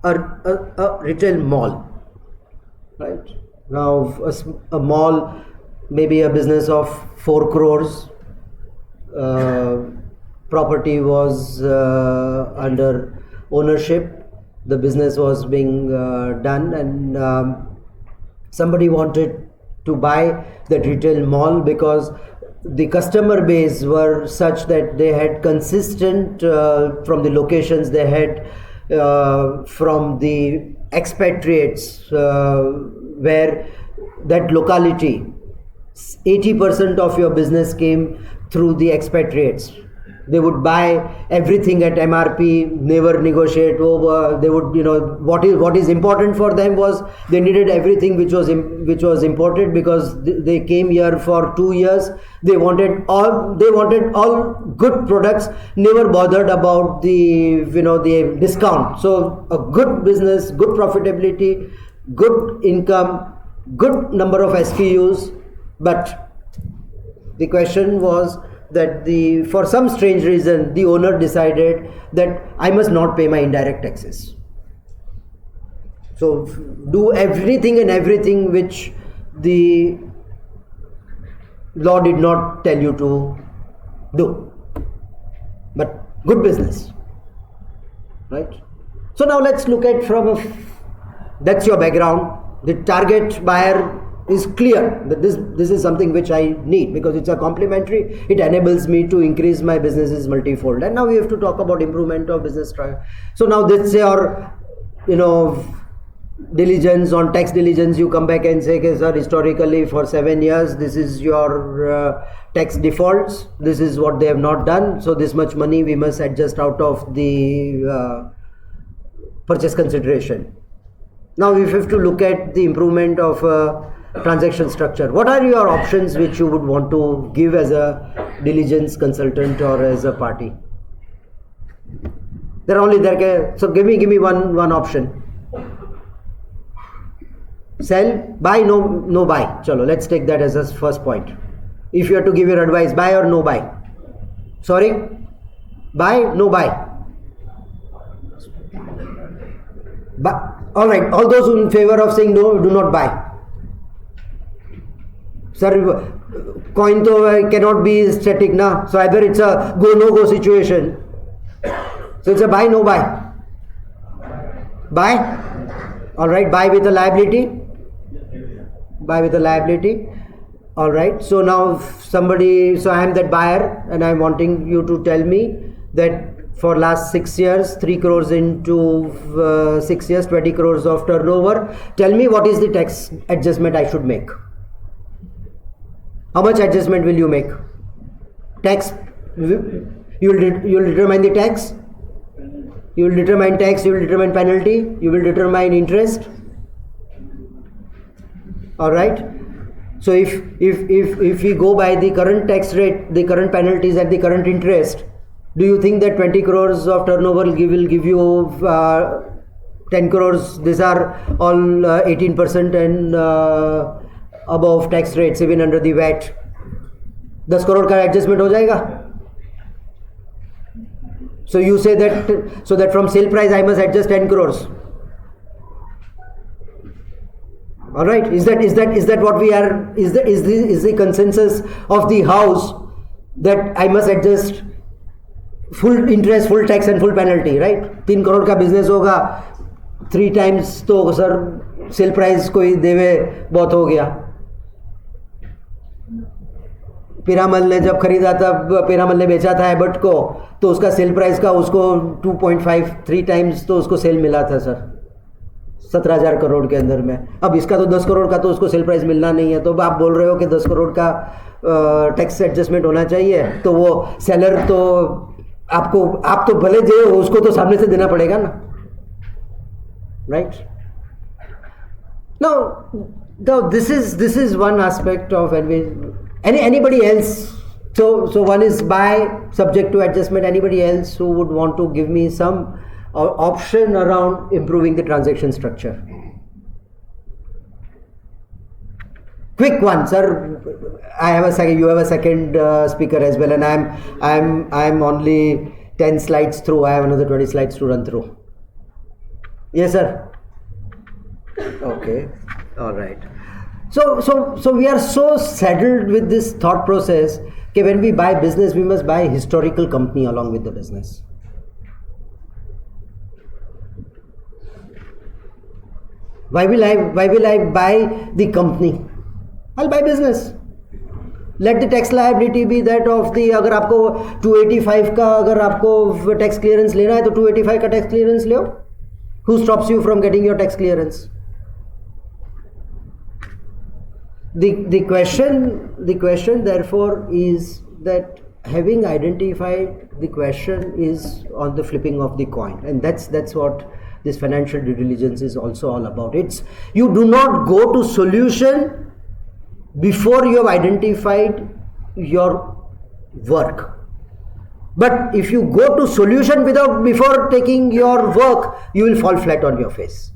a retail mall, right? Now a mall, maybe a business of 4 crores, property was under ownership, the business was being done, and somebody wanted to buy that retail mall because the customer base were such that they had consistent from the locations they had from the expatriates, where that locality 80% of your business came through the expatriates. They would buy everything at MRP, never negotiate over. They would, what is important for them was they needed everything which was imported, because they came here for 2 years. They wanted all good products, never bothered about the discount. So a good business, good profitability, good income, good number of SKUs, but the question was that for some strange reason the owner decided that I must not pay my indirect taxes. So do everything which the law did not tell you to do, but good business, right? So now let's look at that's your background. The target buyer is clear that this is something which I need, because it's a complementary, it enables me to increase my business's multifold. And now we have to talk about improvement of business. So now this your diligence, on tax diligence, you come back and say, okay, sir, historically for 7 years this is your tax defaults, this is what they have not done, so this much money we must adjust out of the purchase consideration. Now we have to look at the improvement of transaction structure. What are your options which you would want to give as a diligence consultant or as a party? So give me one option. Sell, buy, no buy. Chalo, let's take that as a first point. If you have to give your advice, buy or no buy? Sorry? Buy? No buy. All right, all those in favor of saying no, do not buy. Sir, coin cannot be static now. So either it's a go no go situation. So it's a buy no buy. Buy. All right, buy with a liability. Buy with a liability. All right. So now so I am that buyer and I'm wanting you to tell me that for last 6 years, 3 crores into 6 years, 20 crores of turnover. Tell me what is the tax adjustment I should make. How much adjustment will you make? Tax, you will determine the tax. You will determine tax, you will determine penalty, you will determine interest. Alright. So if we go by the current tax rate, the current penalties and the current interest, do you think that 20 crores of turnover will give you 10 crores? These are all 18% and above tax rates, even under the VAT. 10 crore का adjustment हो जाएगा. So you say that from sale price I must adjust 10 crores. All right. Is that what we are? Is the consensus of the house that I must adjust full interest, full tax and full penalty, right? 3 crore का business होगा, 3 times तो sir sale price कोई देवे बहुत हो गया. पिरामल ने जब खरीदा तब पिरामल ने बेचा था एबर्ट को, तो उसका सेल प्राइस का उसको 2.53 टाइम्स तो उसको सेल मिला था सर 17,000 करोड़ के अंदर में. अब इसका तो 10 करोड़ का तो उसको सेल प्राइस मिलना नहीं है, तो आप बोल रहे हो कि 10 करोड़ का टैक्स एडजस्टमेंट होना चाहिए. तो वो सेलर तो आप तो भले दे, उसको तो सामने से देना पड़ेगा ना, right? Now this is one aspect of when we anybody else. So one is buy subject to adjustment. Anybody else who would want to give me some option around improving the transaction structure? Quick one, sir. I have a second. You have a second speaker as well, and I'm only 10 slides through. I have another 20 slides to run through. Yes, sir. Okay. All right. So we are so saddled with this thought process that when we buy business, we must buy a historical company along with the business. Why will I buy the company? I'll buy business. Let the tax liability be that of the, अगर आपको 285 का अगर आपको tax clearance लेना है तो 285 का tax clearance ले. Who stops you from getting your tax clearance? The question therefore is that having identified the question is on the flipping of the coin, and that's what this financial due diligence is also all about. It's you do not go to solution before you have identified your work. But if you go to solution before taking your work, you will fall flat on your face.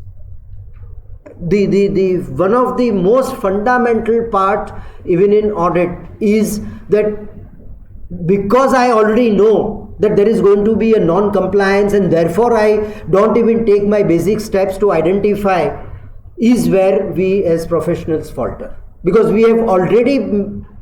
The one of the most fundamental part even in audit is that because I already know that there is going to be a non-compliance and therefore I don't even take my basic steps to identify, is where we as professionals falter, because we have already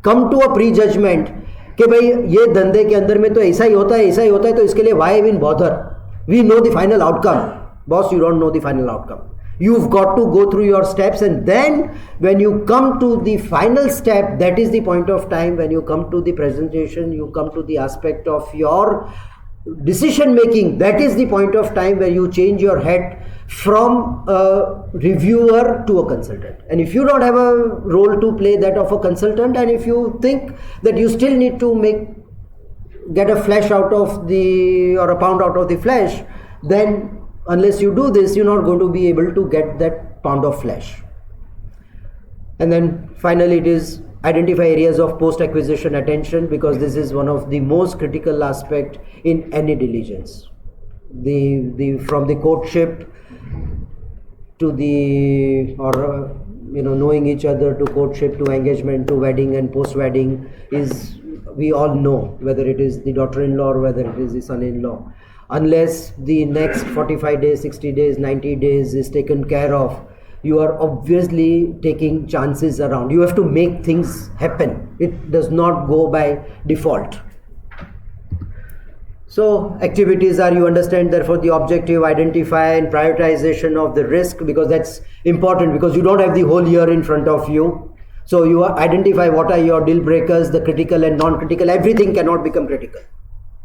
come to a prejudgment कि भाई ये धंधे के अंदर में तो ऐसा ही होता है तो इसके लिए why even bother? We know the final outcome. Boss, you don't know the final outcome. You've got to go through your steps, and then when you come to the final step, that is the point of time when you come to the presentation, you come to the aspect of your decision making. That is the point of time where you change your head from a reviewer to a consultant. And if you don't have a role to play that of a consultant, and if you think that you still need to get a flesh out of the, or a pound out of the flesh, then unless you do this, you're not going to be able to get that pound of flesh. And then finally it is identify areas of post-acquisition attention, because this is one of the most critical aspect in any diligence. From the courtship to the, knowing each other, to courtship, to engagement, to wedding and post-wedding, is we all know, whether it is the daughter-in-law or whether it is the son-in-law. Unless the next 45 days, 60 days, 90 days is taken care of, you are obviously taking chances around. You have to make things happen. It does not go by default. So activities are, you understand, therefore the objective, identify and prioritization of the risk, because that's important, because you don't have the whole year in front of you. So you identify what are your deal breakers, the critical and non-critical. Everything cannot become critical.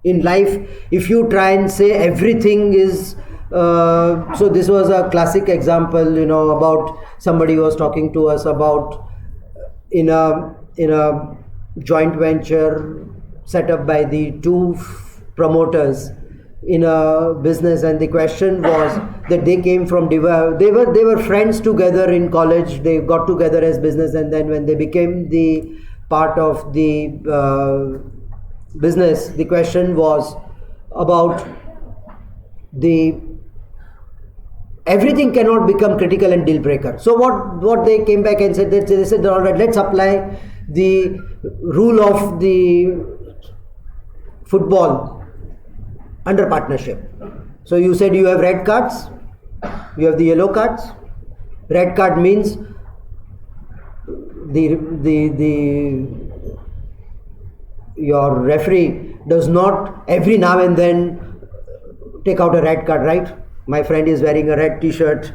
In life, if you try and say everything is, so this was a classic example, about somebody was talking to us about in a joint venture set up by the two promoters in a business, and the question was that they came from they were friends together in college. They got together as business, and then when they became the part of the business, the question was about everything cannot become critical and deal breaker. So what they came back and said, they said, all right, let's apply the rule of the football under partnership. So you said you have red cards, you have the yellow cards. Red card means your referee does not every now and then take out a red card, right? My friend is wearing a red t-shirt,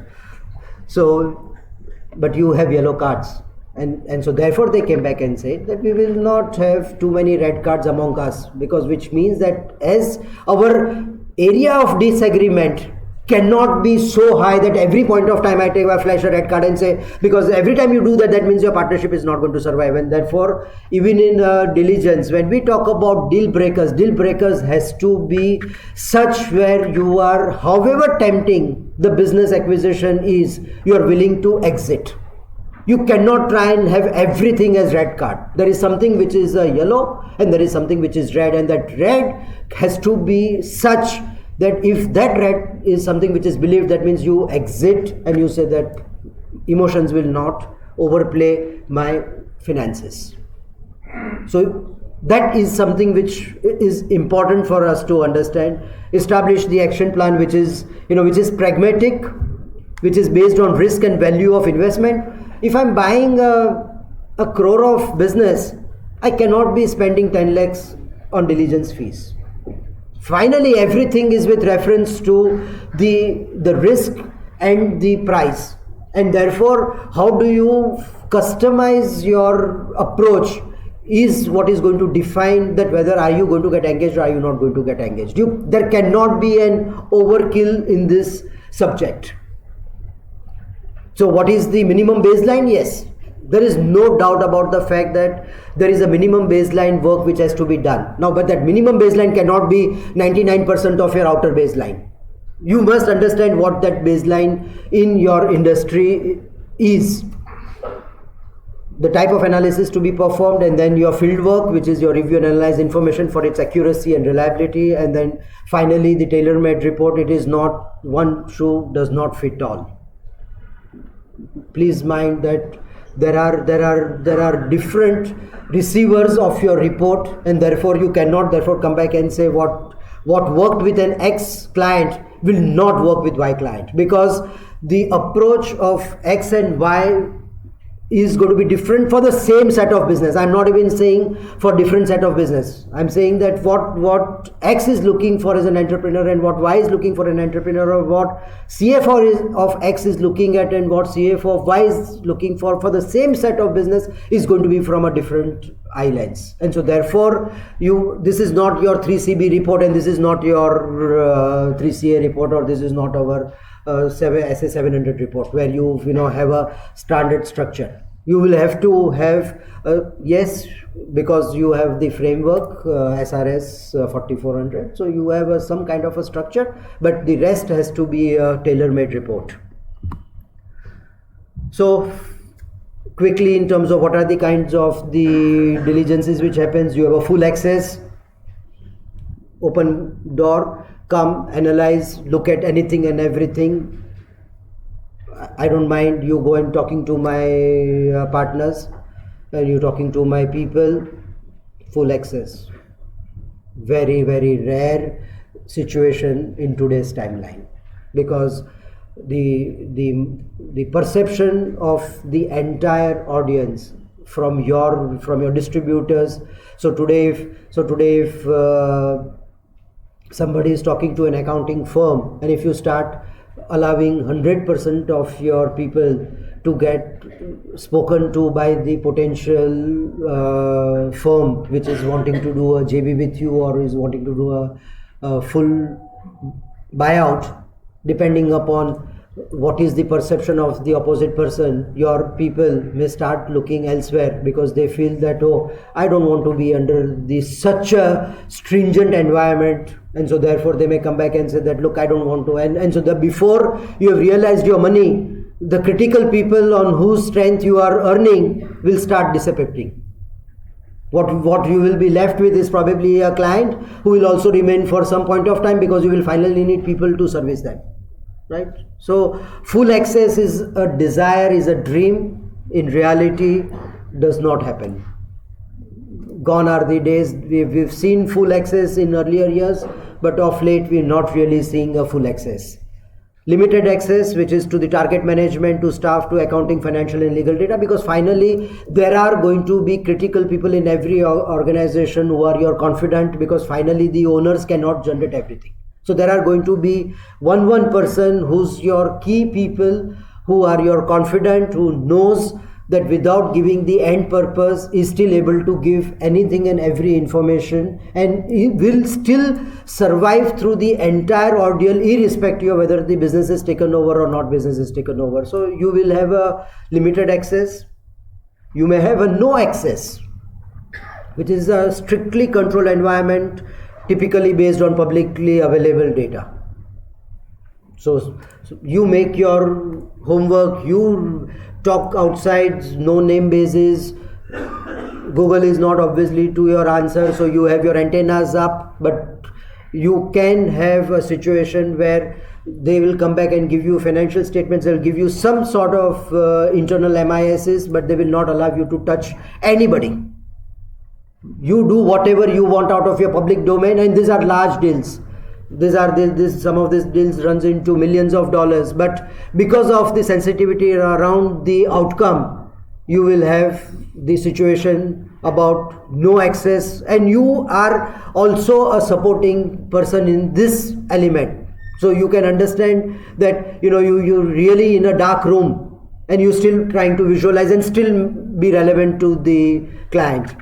so but you have yellow cards, and so therefore they came back and said that we will not have too many red cards among us, because which means that as our area of disagreement cannot be so high that every point of time I take a flash a red card and say, because every time you do that, that means your partnership is not going to survive. And therefore, even in diligence, when we talk about deal breakers has to be such where you are, however tempting the business acquisition is, you are willing to exit. You cannot try and have everything as red card. There is something which is yellow and there is something which is red, and that red has to be such that if that red is something which is believed, that means you exit and you say that emotions will not overplay my finances. So that is something which is important for us to understand. Establish the action plan which is pragmatic, which is based on risk and value of investment. If I'm buying a crore of business, I cannot be spending 10 lakhs on diligence fees. Finally, everything is with reference to the risk and the price, and therefore how do you customize your approach is what is going to define that whether are you going to get engaged or are you not going to get engaged. There cannot be an overkill in this subject. So what is the minimum baseline? Yes, there is no doubt about the fact that there is a minimum baseline work which has to be done. Now, but that minimum baseline cannot be 99% of your outer baseline. You must understand what that baseline in your industry is, the type of analysis to be performed, and then your field work, which is your review and analyze information for its accuracy and reliability, and then finally the tailor-made report. It is not one shoe does not fit all. Please mind that there are different receivers of your report, and therefore you cannot come back and say what worked with an X client will not work with Y client, because the approach of X and Y is going to be different for the same set of business. I'm not even saying for different set of business. I'm saying that what X is looking for as an entrepreneur and what Y is looking for an entrepreneur, or what CFO of X is looking at and what CFO of Y is looking for the same set of business is going to be from a different eye lens. And so therefore this is not your 3CB report, and this is not your 3CA report, or this is not our SA 700 report where you have a standard structure. You will have to have yes, because you have the framework SRS 4400, so you have some kind of a structure, but the rest has to be a tailor-made report. So quickly, in terms of what are the kinds of the diligences which happens, you have a full access, open door, come, analyze, look at anything and everything. I don't mind you go and talking to my partners, and you talking to my people. full access. Very, very rare situation in today's timeline, because the perception of the entire audience from your distributors. So today if somebody is talking to an accounting firm, and if you start allowing 100% of your people to get spoken to by the potential firm which is wanting to do a JV with you, or is wanting to do a full buyout, depending upon what is the perception of the opposite person, your people may start looking elsewhere, because they feel that, oh, I don't want to be under such a stringent environment, and so therefore they may come back and say that, look, I don't want to, and so before you have realized your money, the critical people on whose strength you are earning will start disappearing. What you will be left with is probably a client who will also remain for some point of time, because you will finally need people to service them. Right? So full access is a desire, is a dream. In reality, does not happen. Gone are the days. We've seen full access in earlier years, but of late we're not really seeing a full access. Limited access, which is to the target management, to staff, to accounting, financial and legal data, because finally there are going to be critical people in every organization who are your confidant, because finally the owners cannot generate everything. So there are going to be one person who's your key people, who are your confidant, who knows that without giving the end purpose is still able to give anything and every information, and he will still survive through the entire ordeal, irrespective of whether the business is taken over or not business is taken over. So you will have a limited access. You may have a no access, which is a strictly controlled environment, typically based on publicly available data. So you make your homework, you talk outside, no name basis. Google is not obviously to your answer, so you have your antennas up, but you can have a situation where they will come back and give you financial statements, they'll give you some sort of internal MISs, but they will not allow you to touch anybody. You do whatever you want out of your public domain, and these are large deals. Some of these deals runs into millions of dollars, but because of the sensitivity around the outcome, you will have the situation about no access, and you are also a supporting person in this element. So you can understand that you're really in a dark room, and you're still trying to visualize and still be relevant to the client.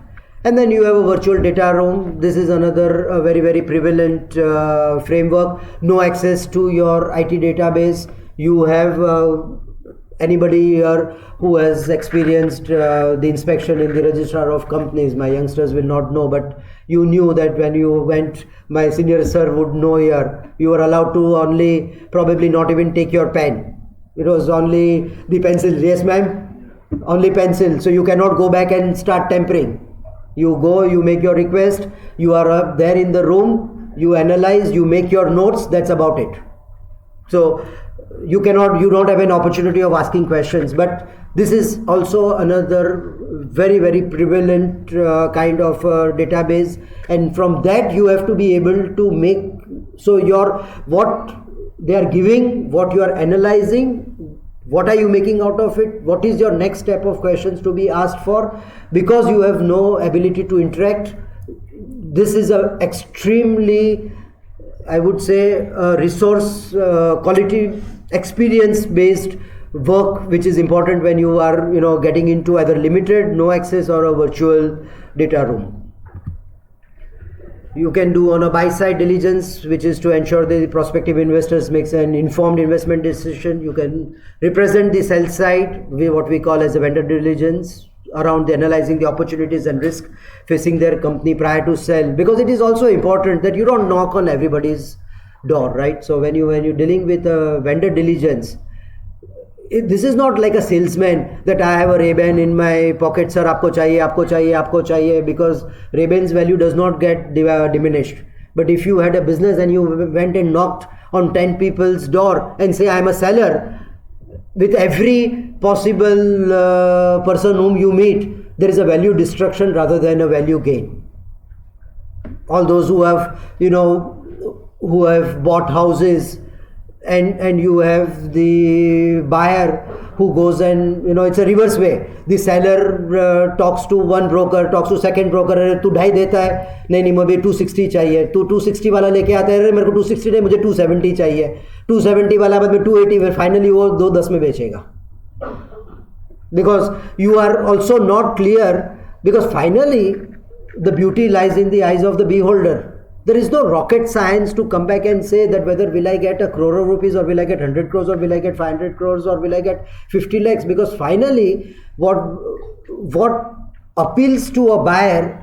And then you have a virtual data room. This is another very, very prevalent framework. No access to your IT database. You have anybody here who has experienced the inspection in the registrar of companies. My youngsters will not know, but you knew that when you went, my senior sir would know here, you were allowed to only probably not even take your pen. It was only the pencil. Yes, ma'am? Only pencil. So you cannot go back and start tampering. You go, you make your request, you are up there in the room, you analyze, you make your notes, that's about it. So you don't have an opportunity of asking questions. But this is also another very, very prevalent kind of database, and from that you have to be able to make, so what they are giving, what you are analyzing, what are you making out of it? What is your next step of questions to be asked for? Because you have no ability to interact. This is a extremely, I would say, resource quality experience based work, which is important when you are getting into either limited, no access, or a virtual data room. You can do on a buy-side diligence, which is to ensure that the prospective investors makes an informed investment decision. You can represent the sell side, what we call as a vendor diligence, around analyzing the opportunities and risk facing their company prior to sell. Because it is also important that you don't knock on everybody's door, right? So when you're dealing with a vendor diligence, this is not like a salesman that I have a Ray-Ban in my pocket, sir, aapko chahiye, because Ray-Ban's value does not get diminished. But if you had a business and you went and knocked on 10 people's door and say, I'm a seller, with every possible person whom you meet, there is a value destruction rather than a value gain. all those who have, who have bought houses, and you have the buyer who goes and, it's a reverse way. The seller talks to one broker, talks to second broker, अरे तू 2.5 देता है, नहीं मुझे 260 चाहिए, तू 260 वाला लेके आता है, अरे मेरे को 260 नहीं, मुझे 270 चाहिए, 270 वाला बाद में 280, फिर फाइनली वो 210 में बेचेगा. Because you are also not clear, because finally the beauty lies in the eyes of the beholder. There is no rocket science to come back and say that whether will I get 1 crore of rupees, or will I get 100 crores, or will I get 500 crores, or will I get 50 lakhs, because finally what appeals to a buyer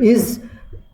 is,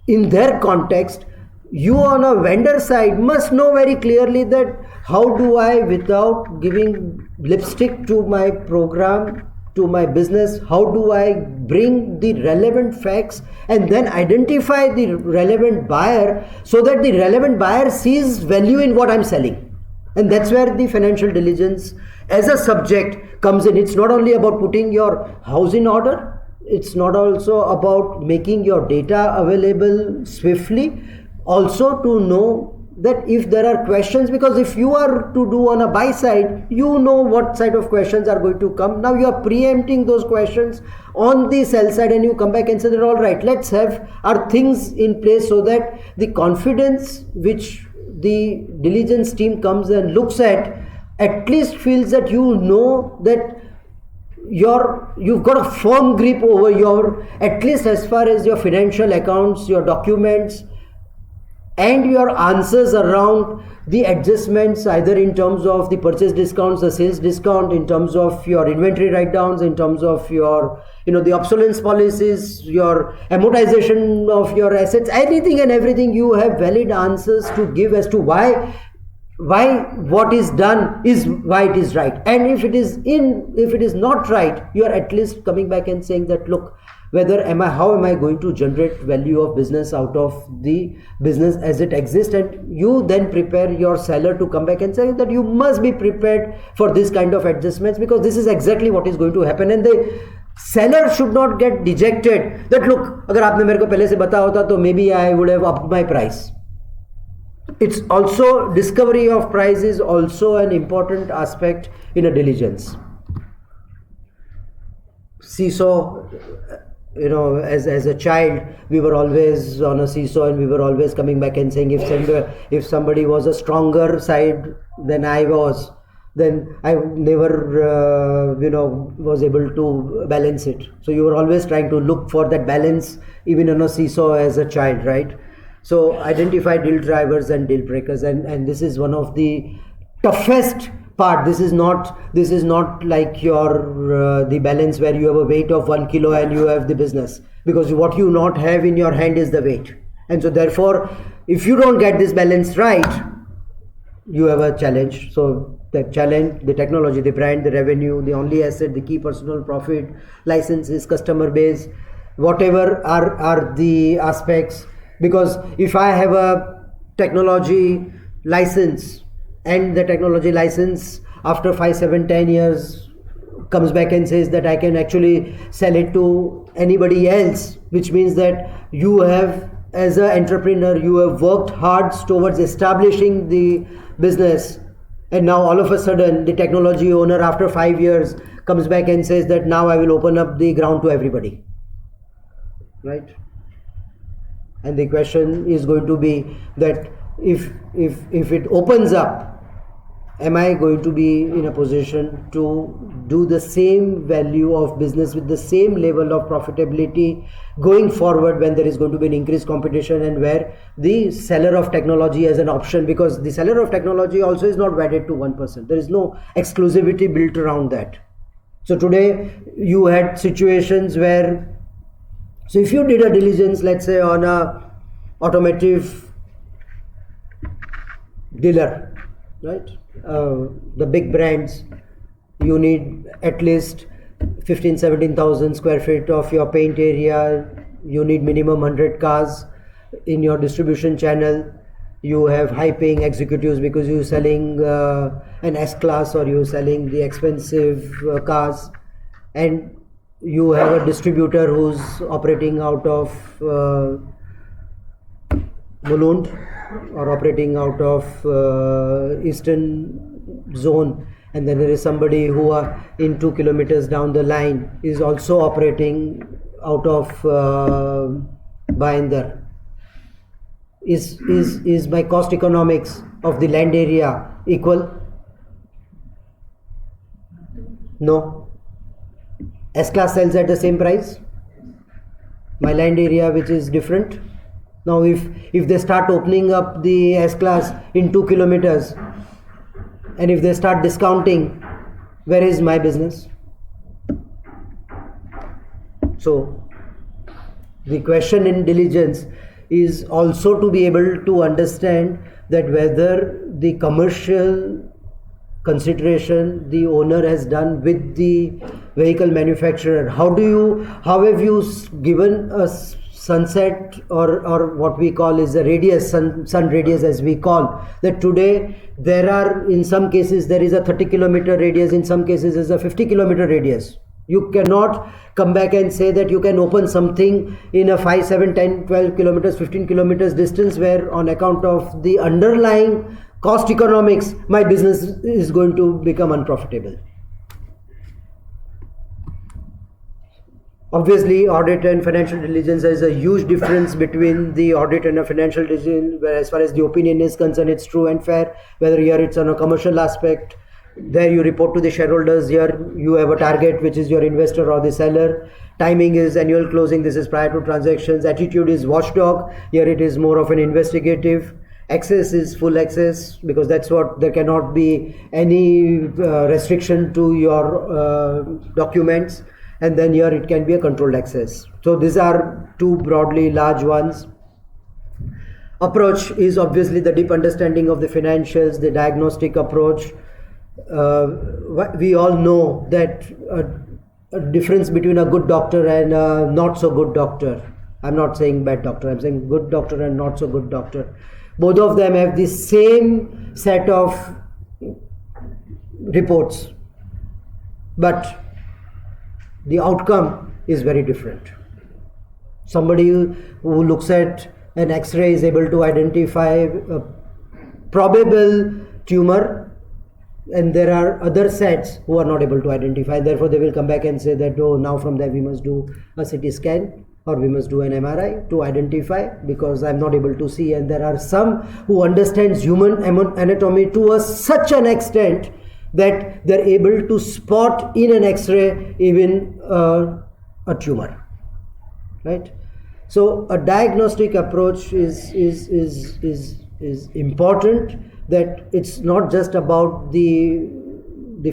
in their context, you on a vendor side must know very clearly that how do I, without giving lipstick to my program, to my business, how do I bring the relevant facts and then identify the relevant buyer, so that the relevant buyer sees value in what I'm selling. And that's where the financial diligence as a subject comes in. It's not only about putting your house in order, it's not also about making your data available swiftly, also to know that if there are questions, because if you are to do on a buy side, you know what side of questions are going to come. Now you are preempting those questions on the sell side, and you come back and say that all right, let's have our things in place, so that the confidence which the diligence team comes and looks at least feels that you know that you've got a firm grip over your, at least as far as your financial accounts, your documents, and your answers around the adjustments, either in terms of the purchase discounts, the sales discount, in terms of your inventory write-downs, in terms of your, the obsolescence policies, your amortization of your assets, anything and everything, you have valid answers to give as to why what is done is why it is right. And if it is not right, you are at least coming back and saying that, look, how am I going to generate value of business out of the business as it exists, and you then prepare your seller to come back and say that you must be prepared for this kind of adjustments, because this is exactly what is going to happen. And the seller should not get dejected that, look, agar aapne mere ko pehle se bata hota to maybe I would have upped my price. It's also, discovery of price is also an important aspect in a diligence. Seesaw, as a child, we were always on a seesaw, and we were always coming back and saying, if somebody was a stronger side than I was, then I never, was able to balance it. So you were always trying to look for that balance, even on a seesaw as a child, right? So identify deal drivers and deal breakers, and this is one of the toughest part. This is not like your the balance where you have a weight of 1 kilo and you have the business, because what you not have in your hand is the weight. And so therefore, if you don't get this balance right, you have a challenge. So the challenge, the technology, the brand, the revenue, the only asset, the key personal profit, licenses, customer base, whatever are the aspects. Because if I have a technology license, and the technology license after 5, 7, 10 years comes back and says that I can actually sell it to anybody else, which means that you have, as an entrepreneur, you have worked hard towards establishing the business, and now all of a sudden the technology owner after 5 years comes back and says that now I will open up the ground to everybody, right? And the question is going to be that if it opens up, am I going to be in a position to do the same value of business with the same level of profitability going forward, when there is going to be an increased competition, and where the seller of technology as an option, because the seller of technology also is not wedded to one person. There is no exclusivity built around that. So today you had situations where, so if you did a diligence, let's say on a automotive dealer, right? The big brands, you need at least 15,000-17,000 square feet of your paint area. You need minimum 100 cars in your distribution channel. You have high paying executives because you're selling an S-class, or you're selling the expensive cars, and you have a distributor who's operating out of Mulund or operating out of eastern zone, and then there is somebody who are in 2 kilometers down the line is also operating out of Bhayandar. Is my cost economics of the land area equal? No. S-class sells at the same price. My land area, which is different. Now if they start opening up the S-class in 2 kilometers and if they start discounting, where is my business? So the question in diligence is also to be able to understand that whether the commercial consideration the owner has done with the vehicle manufacturer, how have you given a sunset or what we call is a radius, sun radius as we call, that today there are, in some cases there is a 30-kilometer radius, in some cases is a 50-kilometer radius. You cannot come back and say that you can open something in a 5, 7, 10, 12 kilometers, 15 kilometers distance where on account of the underlying cost economics, my business is going to become unprofitable. Obviously, audit and financial diligence, there is a huge difference between the audit and a financial diligence, where as far as the opinion is concerned, it's true and fair. Whether here it's on a commercial aspect, there you report to the shareholders, here you have a target which is your investor or the seller. Timing is annual closing, this is prior to transactions. Attitude is watchdog, here it is more of an investigative. Access is full access, because that's what, there cannot be any restriction to your documents. And then here it can be a controlled access. So these are two broadly large ones. Approach is obviously the deep understanding of the financials, the diagnostic approach. We all know that a difference between a good doctor and a not so good doctor. I'm not saying bad doctor, I'm saying good doctor and not so good doctor. Both of them have the same set of reports, but the outcome is very different. Somebody who looks at an X-ray is able to identify a probable tumor, and there are other sets who are not able to identify. Therefore, they will come back and say that, oh, now from there we must do a CT scan or we must do an MRI to identify, because I'm not able to see. And there are some who understands human anatomy to such an extent that they're able to spot in an X-ray even a tumor, right? So a diagnostic approach is important, that it's not just about the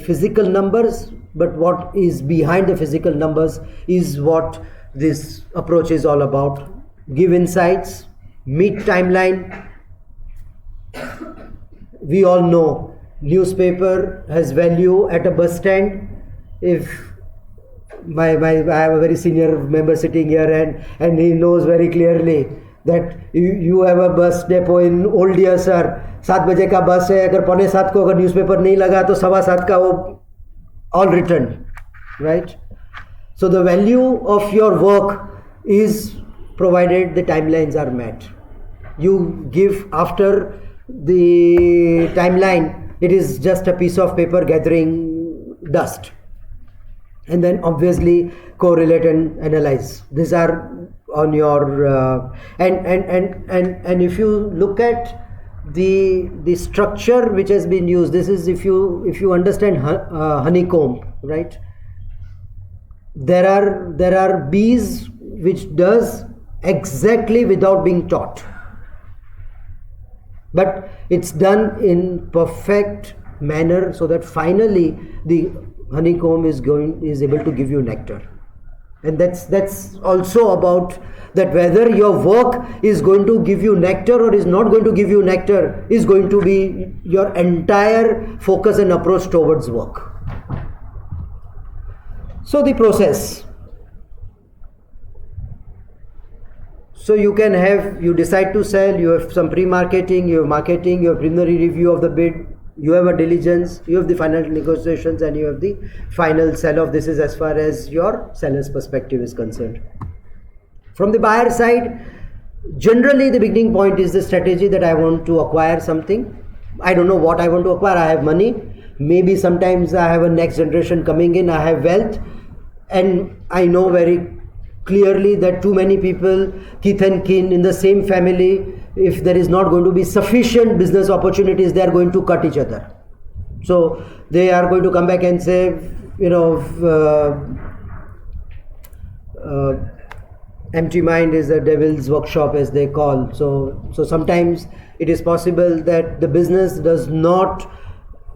physical numbers, but what is behind the physical numbers is what this approach is all about. Give insights, meet timeline. We all know newspaper has value at a bus stand. If I have a very senior member sitting here, and he knows very clearly that you have a bus depot in Old Deer, sir. 7 बजे का बस है, अगर 6:45 को अगर newspaper नहीं लगा तो 7:15 का वो all written, right? So the value of your work is provided the timelines are met. You give after the timeline, it is just a piece of paper gathering dust. And then obviously correlate and analyze. These are on your and if you look at the structure which has been used, this is if you understand honeycomb, right? There are bees which does exactly without being taught, but it's done in perfect manner so that finally the honeycomb is able to give you nectar. And that's also about that, whether your work is going to give you nectar or is not going to give you nectar is going to be your entire focus and approach towards work. So the process. So you decide to sell, you have some pre-marketing, you have marketing, you have preliminary review of the bid, you have a diligence, you have the final negotiations, and you have the final sell-off. This is as far as your seller's perspective is concerned. From the buyer side, generally the beginning point is the strategy that I want to acquire something. I don't know what I want to acquire. I have money. Maybe sometimes I have a next generation coming in. I have wealth. And I know very clearly that too many people, kith and kin in the same family, if there is not going to be sufficient business opportunities, they are going to cut each other. So they are going to come back and say, empty mind is the devil's workshop, as they call. So sometimes it is possible that the business does not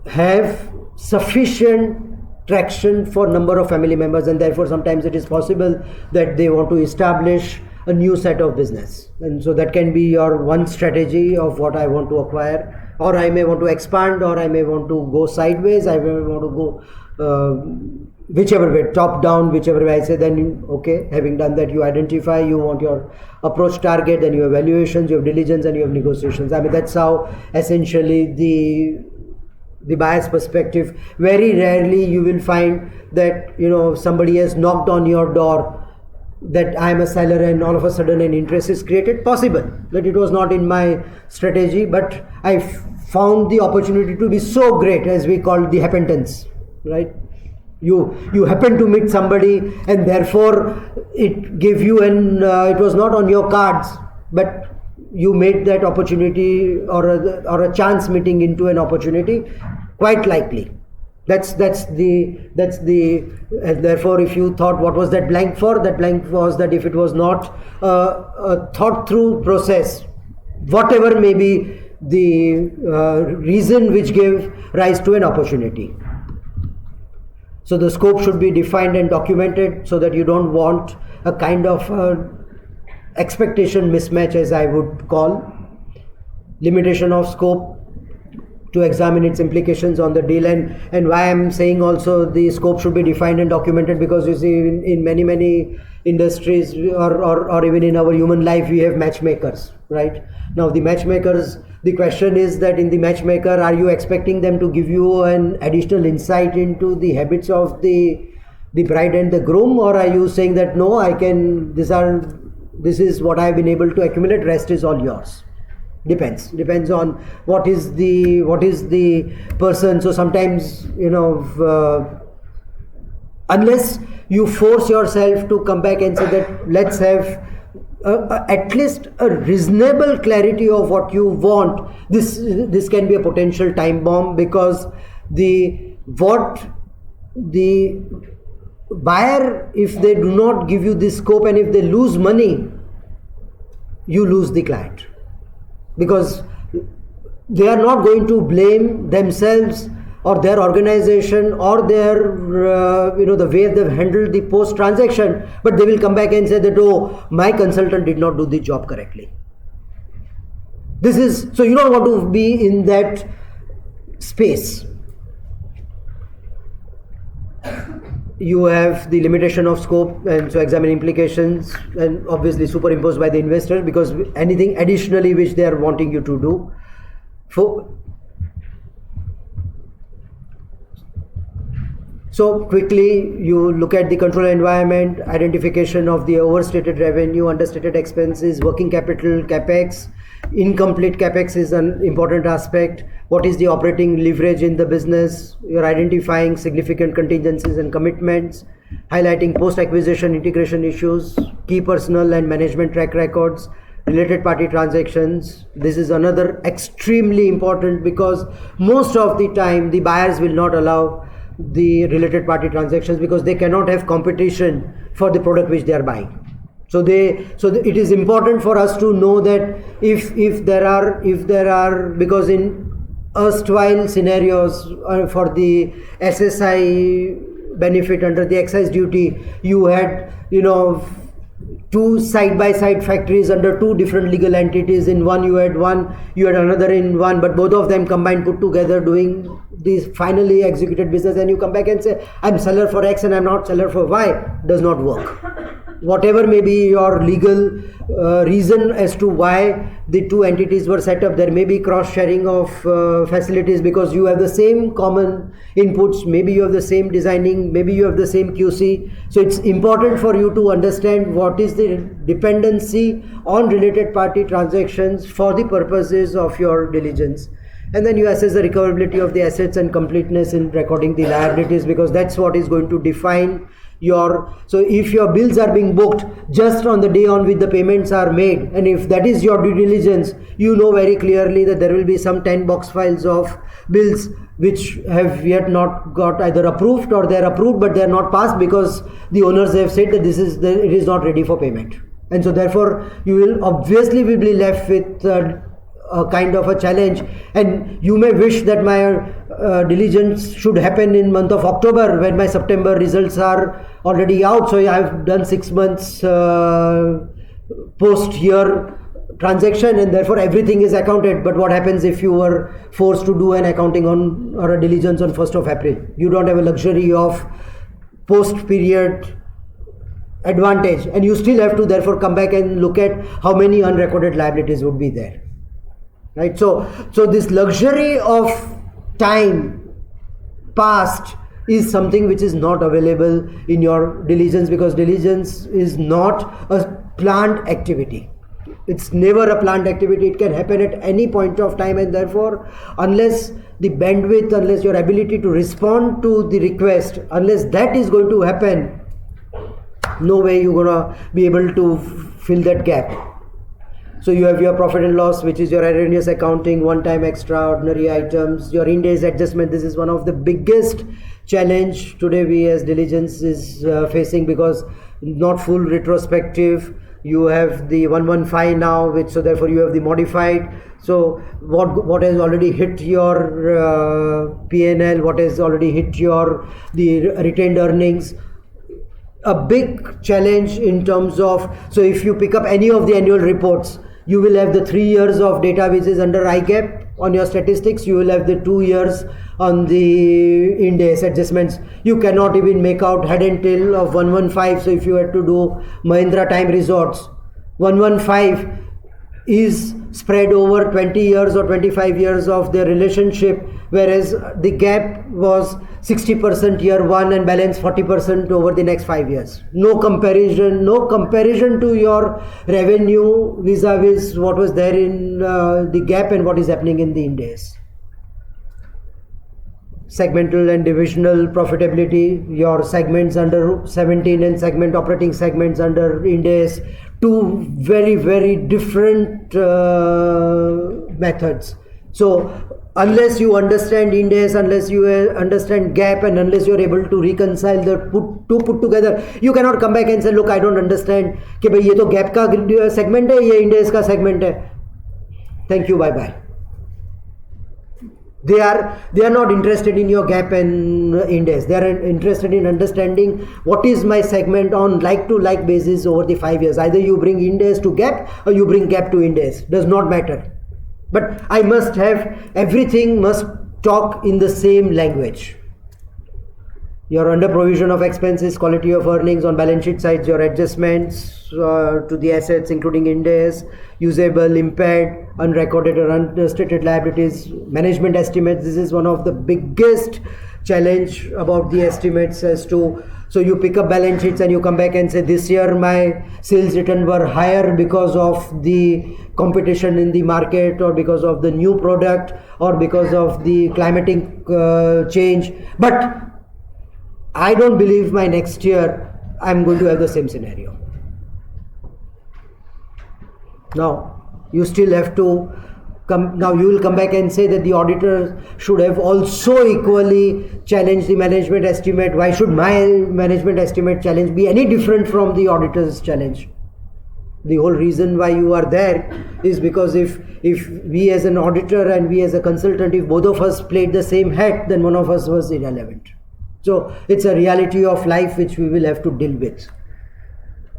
have sufficient traction for number of family members, and therefore sometimes it is possible that they want to establish a new set of business. And so that can be your one strategy of what I want to acquire, or I may want to expand, or I may want to go sideways, I may want to go whichever way, top down, whichever way I say. Then okay, having done that, you identify, you want your approach target, then you have valuations, you have diligence, and you have negotiations. I mean, that's how essentially the buyer's perspective. Very rarely you will find that somebody has knocked on your door that I am a seller and all of a sudden an interest is created. Possible that it was not in my strategy, but I found the opportunity to be so great, as we call the happenstance, right? You happen to meet somebody and therefore it gave you it was not on your cards, but you made that opportunity or a chance meeting into an opportunity. Quite likely. That's the therefore if you thought what was that blank for, that blank was that if it was not a thought through process, whatever may be the reason which gave rise to an opportunity. So the scope should be defined and documented so that you don't want a kind of expectation mismatch, as I would call. Limitation of scope to examine its implications on the deal, and why I'm saying also the scope should be defined and documented, because you see in many industries or even in our human life we have matchmakers, right? Now the matchmakers, the question is that in the matchmaker, are you expecting them to give you an additional insight into the habits of the bride and the groom, or are you saying that no, this is what I've been able to accumulate, rest is all yours? Depends on what is the person. So sometimes unless you force yourself to come back and say that let's have at least a reasonable clarity of what you want, this can be a potential time bomb, because the buyer, if they do not give you this scope and if they lose money, you lose the client, because they are not going to blame themselves or their organization or their the way they've handled the post transaction, but they will come back and say that, oh, my consultant did not do the job correctly. So you don't want to be in that space. You have the limitation of scope, and so examine implications, and obviously superimposed by the investor, because anything additionally which they are wanting you to do. So quickly you look at the control environment, identification of the overstated revenue, understated expenses, working capital, capex. Incomplete capex is an important aspect. What is the operating leverage in the business? You're identifying significant contingencies and commitments, highlighting post-acquisition integration issues, key personal and management track records, related party transactions. This is another extremely important, because most of the time the buyers will not allow the related party transactions because they cannot have competition for the product which they are buying. So it is important for us to know that if there are because in erstwhile scenarios for the SSI benefit under the excise duty, you had two side-by-side factories under two different legal entities. In one you had another in one, but both of them combined, put together, doing this finally executed business, and you come back and say I'm seller for X and I'm not seller for Y. Does not work. whatever may be your legal reason as to why the two entities were set up, there may be cross sharing of facilities because you have the same common inputs, maybe you have the same designing, maybe you have the same QC. So it's important for you to understand what is the dependency on related party transactions for the purposes of your diligence. And then you assess the recoverability of the assets and completeness in recording the liabilities, because that's what is going to define your. So if your bills are being booked just on the day on which the payments are made, and if that is your due diligence, you know very clearly that there will be some 10 box files of bills which have yet not got either approved, or they're approved but they're not passed because the owners have said that it is not ready for payment. And so therefore you will obviously be left with a kind of a challenge, and you may wish that my diligence should happen in month of October when my September results are already out. So I've done 6 months post year transaction, and therefore everything is accounted. But what happens if you were forced to do an accounting on or a diligence on 1st of April? You don't have a luxury of post period advantage, and you still have to therefore come back and look at how many unrecorded liabilities would be there. Right, so this luxury of time past is something which is not available in your diligence, because diligence is not a planned activity. It's never a planned activity. It can happen at any point of time, and therefore unless the bandwidth, unless your ability to respond to the request, unless that is going to happen, no way you're gonna be able to fill that gap. So you have your profit and loss, which is your erroneous accounting, one-time extraordinary items, your in-days adjustment. This is one of the biggest challenge today we as diligence is facing, because not full retrospective. You have the 115 now, which so therefore you have the modified. So what has already hit your P&L, what has already hit the retained earnings. A big challenge in terms of, so if you pick up any of the annual reports, you will have the 3 years of data which is under IGAP on your statistics. You will have the 2 years on the in-days adjustments. You cannot even make out head and tail of 115. So if you had to do Mahindra Time Resorts, 115 is spread over 20 years or 25 years of their relationship, whereas the gap was 60% year one and balance 40% over the next 5 years. No comparison to your revenue vis-a-vis what was there in the gap and what is happening in the in-days. Segmental and divisional profitability, your segments under 17 and segment operating segments under in-days, two very, very different methods. So unless you understand in-days, unless you understand gap, and unless you are able to reconcile the put together, you cannot come back and say, look, I don't understand कि भाई ये तो gap का segment है, ये in-days का segment है. Thank you, bye bye. They are not interested in your gap and in-days. They are interested in understanding what is my segment on like-to-like basis over the 5 years. Either you bring in-days to gap or you bring gap to in-days. Does not matter. But I must have, everything must talk in the same language. Your under provision of expenses, quality of earnings on balance sheet sides, your adjustments to the assets including in-days, usable, impaired, unrecorded or unstated liabilities, management estimates. This is one of the biggest challenge about the estimates as to, so you pick up balance sheets and you come back and say this year my sales return were higher because of the competition in the market, or because of the new product, or because of the climatic change, but I don't believe my next year I'm going to have the same scenario. Now you still have to now you will come back and say that the auditor should have also equally challenged the management estimate. Why should my management estimate challenge be any different from the auditor's challenge? The whole reason why you are there is because if we as an auditor and we as a consultant, if both of us played the same hat, then one of us was irrelevant. So it's a reality of life which we will have to deal with.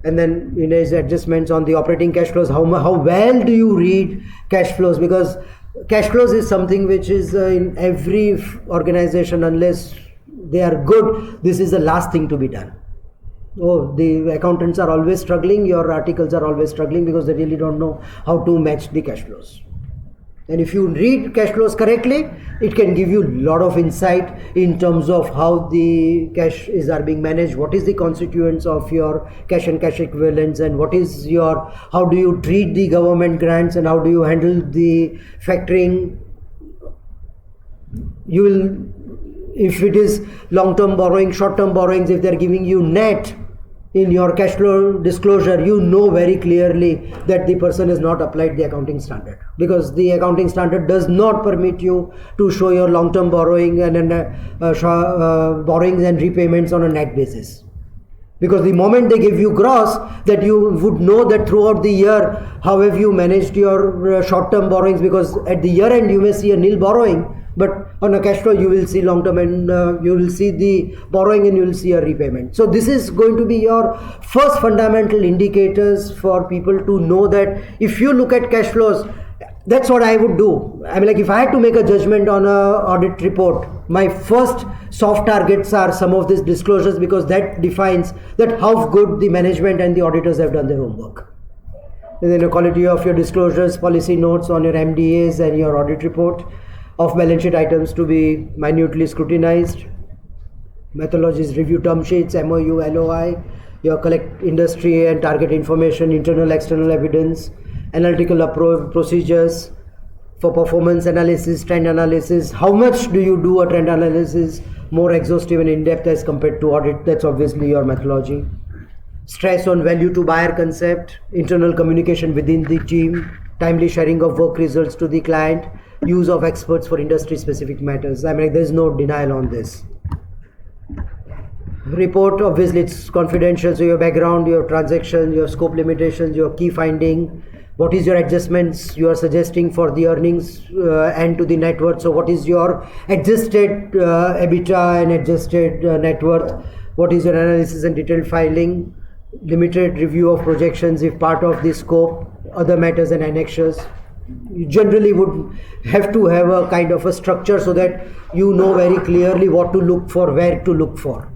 And then his adjustments on the operating cash flows. How well do you read cash flows? Because cash flows is something which is in every organization, unless they are good, this is the last thing to be done. Oh, the accountants are always struggling, your articles are always struggling because they really don't know how to match the cash flows. And if you read cash flows correctly, it can give you a lot of insight in terms of how the cash are being managed, what is the constituents of your cash and cash equivalents, and what is your, how do you treat the government grants, and how do you handle the factoring. You will, if it is long-term borrowing, short-term borrowings, if they are giving you net in your cash flow disclosure, you know very clearly that the person has not applied the accounting standard, because the accounting standard does not permit you to show your long-term borrowing and borrowings and repayments on a net basis. Because the moment they give you gross, that you would know that throughout the year how have you managed your short-term borrowings, because at the year end you may see a nil borrowing, but on a cash flow you will see long term, and you will see the borrowing and you will see a repayment. So this is going to be your first fundamental indicators for people to know that if you look at cash flows, that's what I would do. I mean, like, if I had to make a judgment on a audit report, my first soft targets are some of these disclosures, because that defines that how good the management and the auditors have done their homework. And then the quality of your disclosures, policy notes on your MDAs and your audit report, of balance sheet items to be minutely scrutinized, methodologies, review term sheets, MOU, LOI, your collect industry and target information, internal, external evidence, analytical procedures for performance analysis, trend analysis. How much do you do a trend analysis more exhaustive and in-depth as compared to audit? That's obviously your methodology. Stress on value to buyer concept, internal communication within the team, timely sharing of work results to the client, use of experts for industry specific matters. I mean, there's no denial on this. Report, obviously it's confidential, so your background, your transaction, your scope limitations, your key finding, what is your adjustments you are suggesting for the earnings and to the net worth. So what is your adjusted EBITDA and adjusted net worth, what is your analysis and detailed filing, limited review of projections if part of the scope, other matters and annexures. You generally would have to have a kind of a structure so that you know very clearly what to look for, where to look for.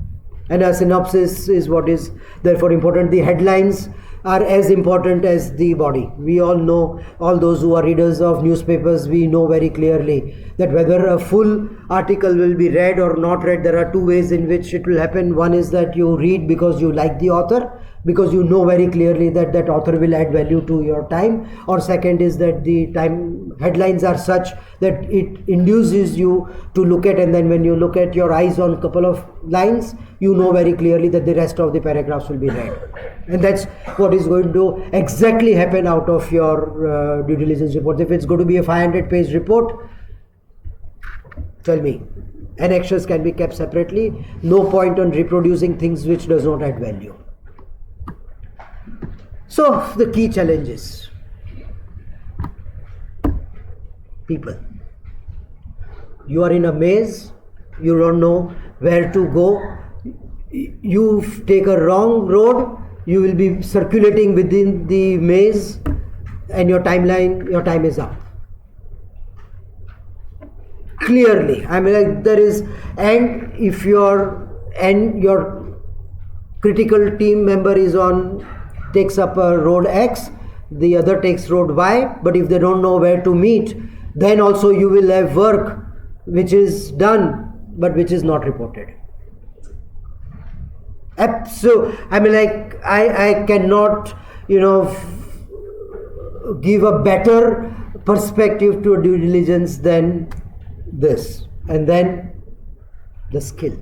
And a synopsis is what is therefore important. The headlines are as important as the body. We all know, all those who are readers of newspapers, we know very clearly that whether a full article will be read or not read, there are two ways in which it will happen. One is that you read because you like the author, because you know very clearly that that author will add value to your time, or second is that the time headlines are such that it induces you to look at, and then when you look at your eyes on a couple of lines, you know very clearly that the rest of the paragraphs will be read. And that's what is going to exactly happen out of your due diligence report. If it's going to be a 500-page report, tell me, annexures can be kept separately. No point on reproducing things which does not add value. So the key challenges: people. You are in a maze, you don't know where to go, you take a wrong road, you will be circulating within the maze, and your time is up. Clearly, I mean, like, there is, and if your critical team member is takes up a road X, the other takes road Y, but if they don't know where to meet, then also you will have work which is done but which is not reported. So I mean, like, I cannot, give a better perspective to due diligence than this. And then the skill.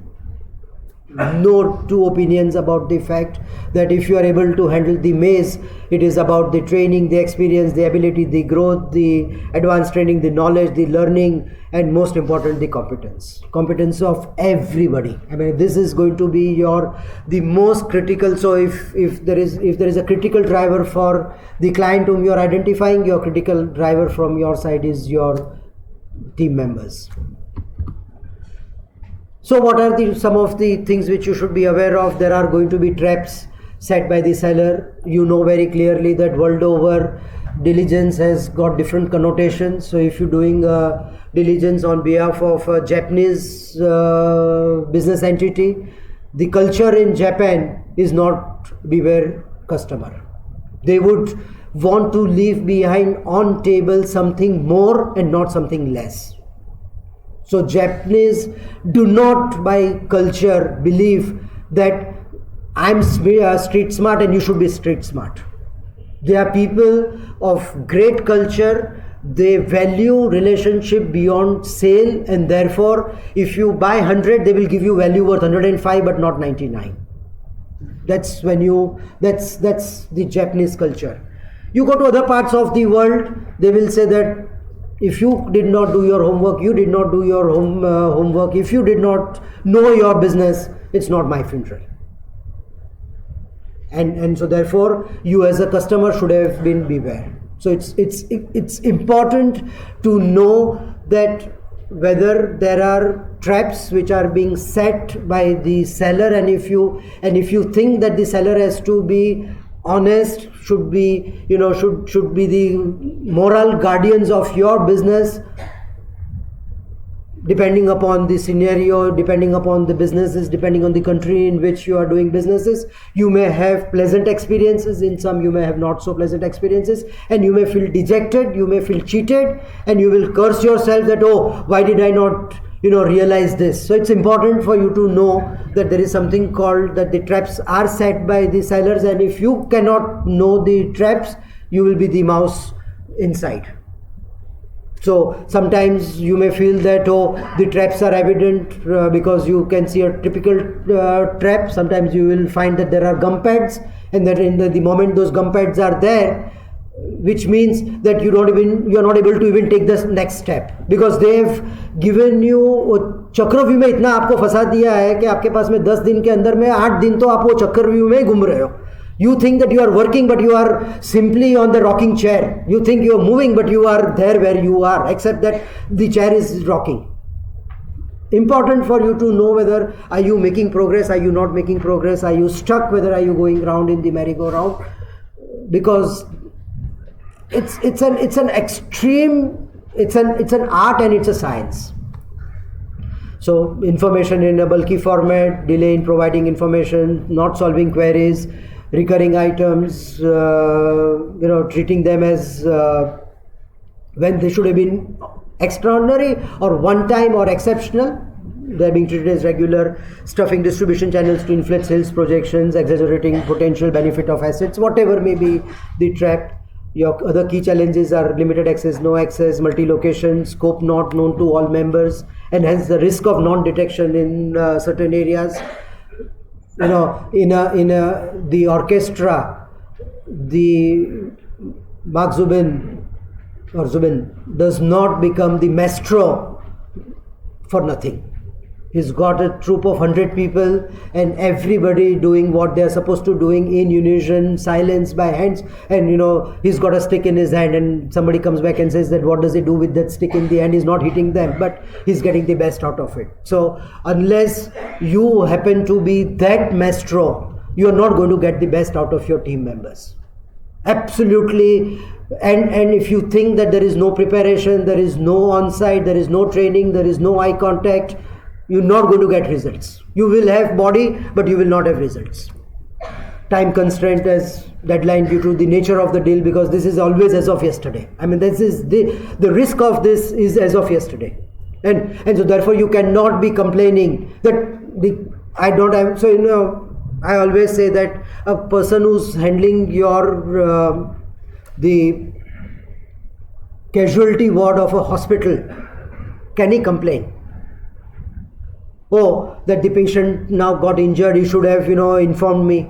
No two opinions about the fact that if you are able to handle the maze, it is about the training, the experience, the ability, the growth, the advanced training, the knowledge, the learning, and most important, the competence of everybody. I mean, this is going to be the most critical. So if there is a critical driver for the client whom you are identifying, your critical driver from your side is your team members. So what are some of the things which you should be aware of? There are going to be traps set by the seller. You know very clearly that world over, diligence has got different connotations. So if you're doing diligence on behalf of a Japanese business entity, the culture in Japan is not beware customer. They would want to leave behind on table something more and not something less. So Japanese do not by culture believe that I'm street smart and you should be street smart. They are people of great culture. They value relationship beyond sale, and therefore if you buy 100, they will give you value worth 105 but not 99. That's the Japanese culture. You go to other parts of the world, they will say that if you did not do your homework, you did not do your homework, if you did not know your business, it's not my funeral. And so therefore you as a customer should have been beware. So it's important to know that whether there are traps which are being set by the seller, and if you think that the seller has to be honest, should be the moral guardians of your business, depending upon the scenario, depending upon the businesses, depending on the country in which you are doing businesses, you may have pleasant experiences, in some you may have not so pleasant experiences, and you may feel dejected, you may feel cheated, and you will curse yourself that, oh, why did I not realize this. So it's important for you to know that there is something called that the traps are set by the sellers, and if you cannot know the traps, you will be the mouse inside. So sometimes you may feel that, oh, the traps are evident because you can see a typical trap. Sometimes you will find that there are gum pads, and that in the moment those gum pads are there, which means that you are not able to even take the next step, because they have given you चक्रव्यूह में इतना आपको फंसा दिया है कि आपके पास में 10 दिन के अंदर में 8 दिन तो आप वो चक्रव्यूह में घूम रहे हो. You think that you are working, but you are simply on the rocking chair. You think you are moving, but you are there where you are, except that the chair is rocking. Important for you to know whether are you making progress, are you not making progress, are you stuck, whether are you going round in the merry-go-round, because it's an extreme, it's an art and it's a science. So information in a bulky format, delay in providing information, not solving queries, recurring items, treating them as when they should have been extraordinary or one time or exceptional, they are being treated as regular, stuffing distribution channels to inflate sales projections, exaggerating potential benefit of assets, whatever may be the trap. Your other key challenges are limited access, no access, multi-location, scope not known to all members, and hence the risk of non-detection in certain areas. The orchestra, the Mark Zubin does not become the maestro for nothing. He's got a troupe of 100 people and everybody doing what they're supposed to doing in unison, silence by hands, and he's got a stick in his hand, and somebody comes back and says that what does he do with that stick in the hand? He's not hitting them, but he's getting the best out of it. So unless you happen to be that maestro, you are not going to get the best out of your team members. Absolutely. And if you think that there is no preparation, there is no on-site, there is no training, there is no eye contact, you're not going to get results. You will have body, but you will not have results. Time constraint as deadline due to the nature of the deal, because this is always as of yesterday. I mean, this is the risk of this is as of yesterday, and so therefore you cannot be complaining that I don't have. So I always say that a person who's handling your the casualty ward of a hospital, can he complain? Oh, that the patient now got injured, he should have, informed me.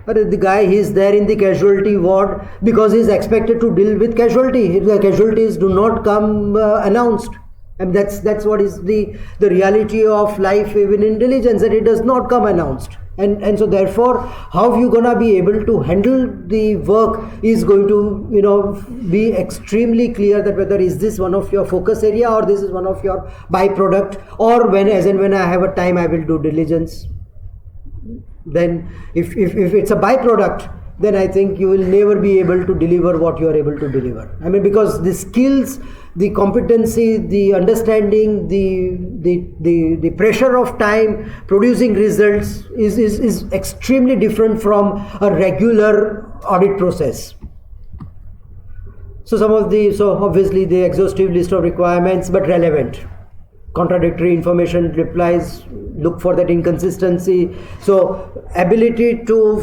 But the guy, he's there in the casualty ward because he's expected to deal with casualty. The casualties do not come announced. And that's what is the reality of life even in diligence, that it does not come announced. And so therefore, how you gonna be able to handle the work is going to be extremely clear, that whether is this one of your focus area or this is one of your byproduct, or when I have a time I will do diligence. Then if it's a byproduct, then I think you will never be able to deliver what you are able to deliver. I mean, because the skills, the competency, the understanding, the pressure of time, producing results is extremely different from a regular audit process. So obviously the exhaustive list of requirements, but relevant. Contradictory information replies, look for that inconsistency. So ability to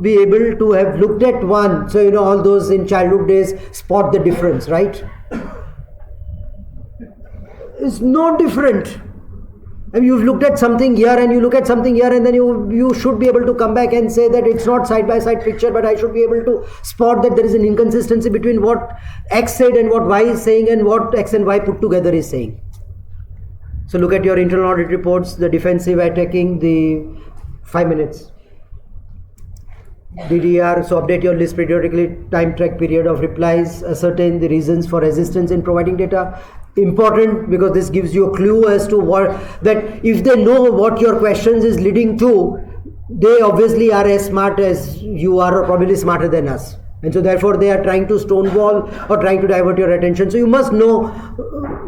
be able to have looked at one, so all those in childhood days, spot the difference, right? It's no different. I mean, you've looked at something here and you look at something here, and then you should be able to come back and say that it's not side by side picture, but I should be able to spot that there is an inconsistency between what X said and what Y is saying and what X and Y put together is saying. So look at your internal audit reports, the defensive attacking, the 5 minutes. DDR, so update your list periodically, time track period of replies, ascertain the reasons for resistance in providing data. Important, because this gives you a clue as to that if they know what your questions is leading to, they obviously are as smart as you are, or probably smarter than us. And so therefore they are trying to stonewall or trying to divert your attention. So you must know,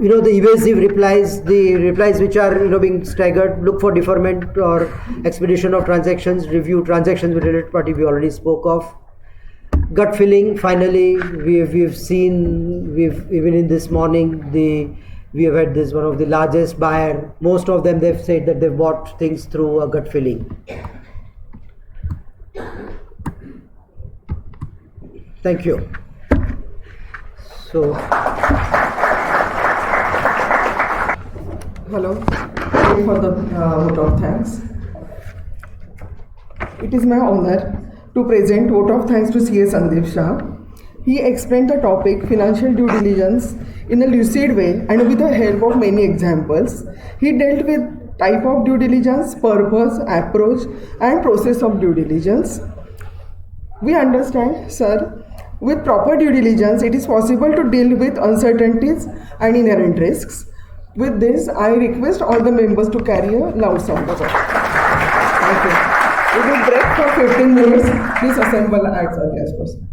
the evasive replies, the replies which are, being staggered. Look for deferment or expedition of transactions. Review transactions with related party we already spoke of. Gut feeling, finally, we've seen, even in this morning, we have had this one of the largest buyer. Most of them, they've said that they've bought things through a gut feeling. Thank you. So, hello, thank you for the vote of thanks. It is my honor to present vote of thanks to CS Sandeep Shah. He explained the topic financial due diligence in a lucid way and with the help of many examples. He dealt with type of due diligence, purpose, approach and process of due diligence. We understand, sir, with proper due diligence, it is possible to deal with uncertainties and inherent risks. With this, I request all the members to carry a loud sound. Thank you. We will break for 15 minutes. Please assemble as early as possible.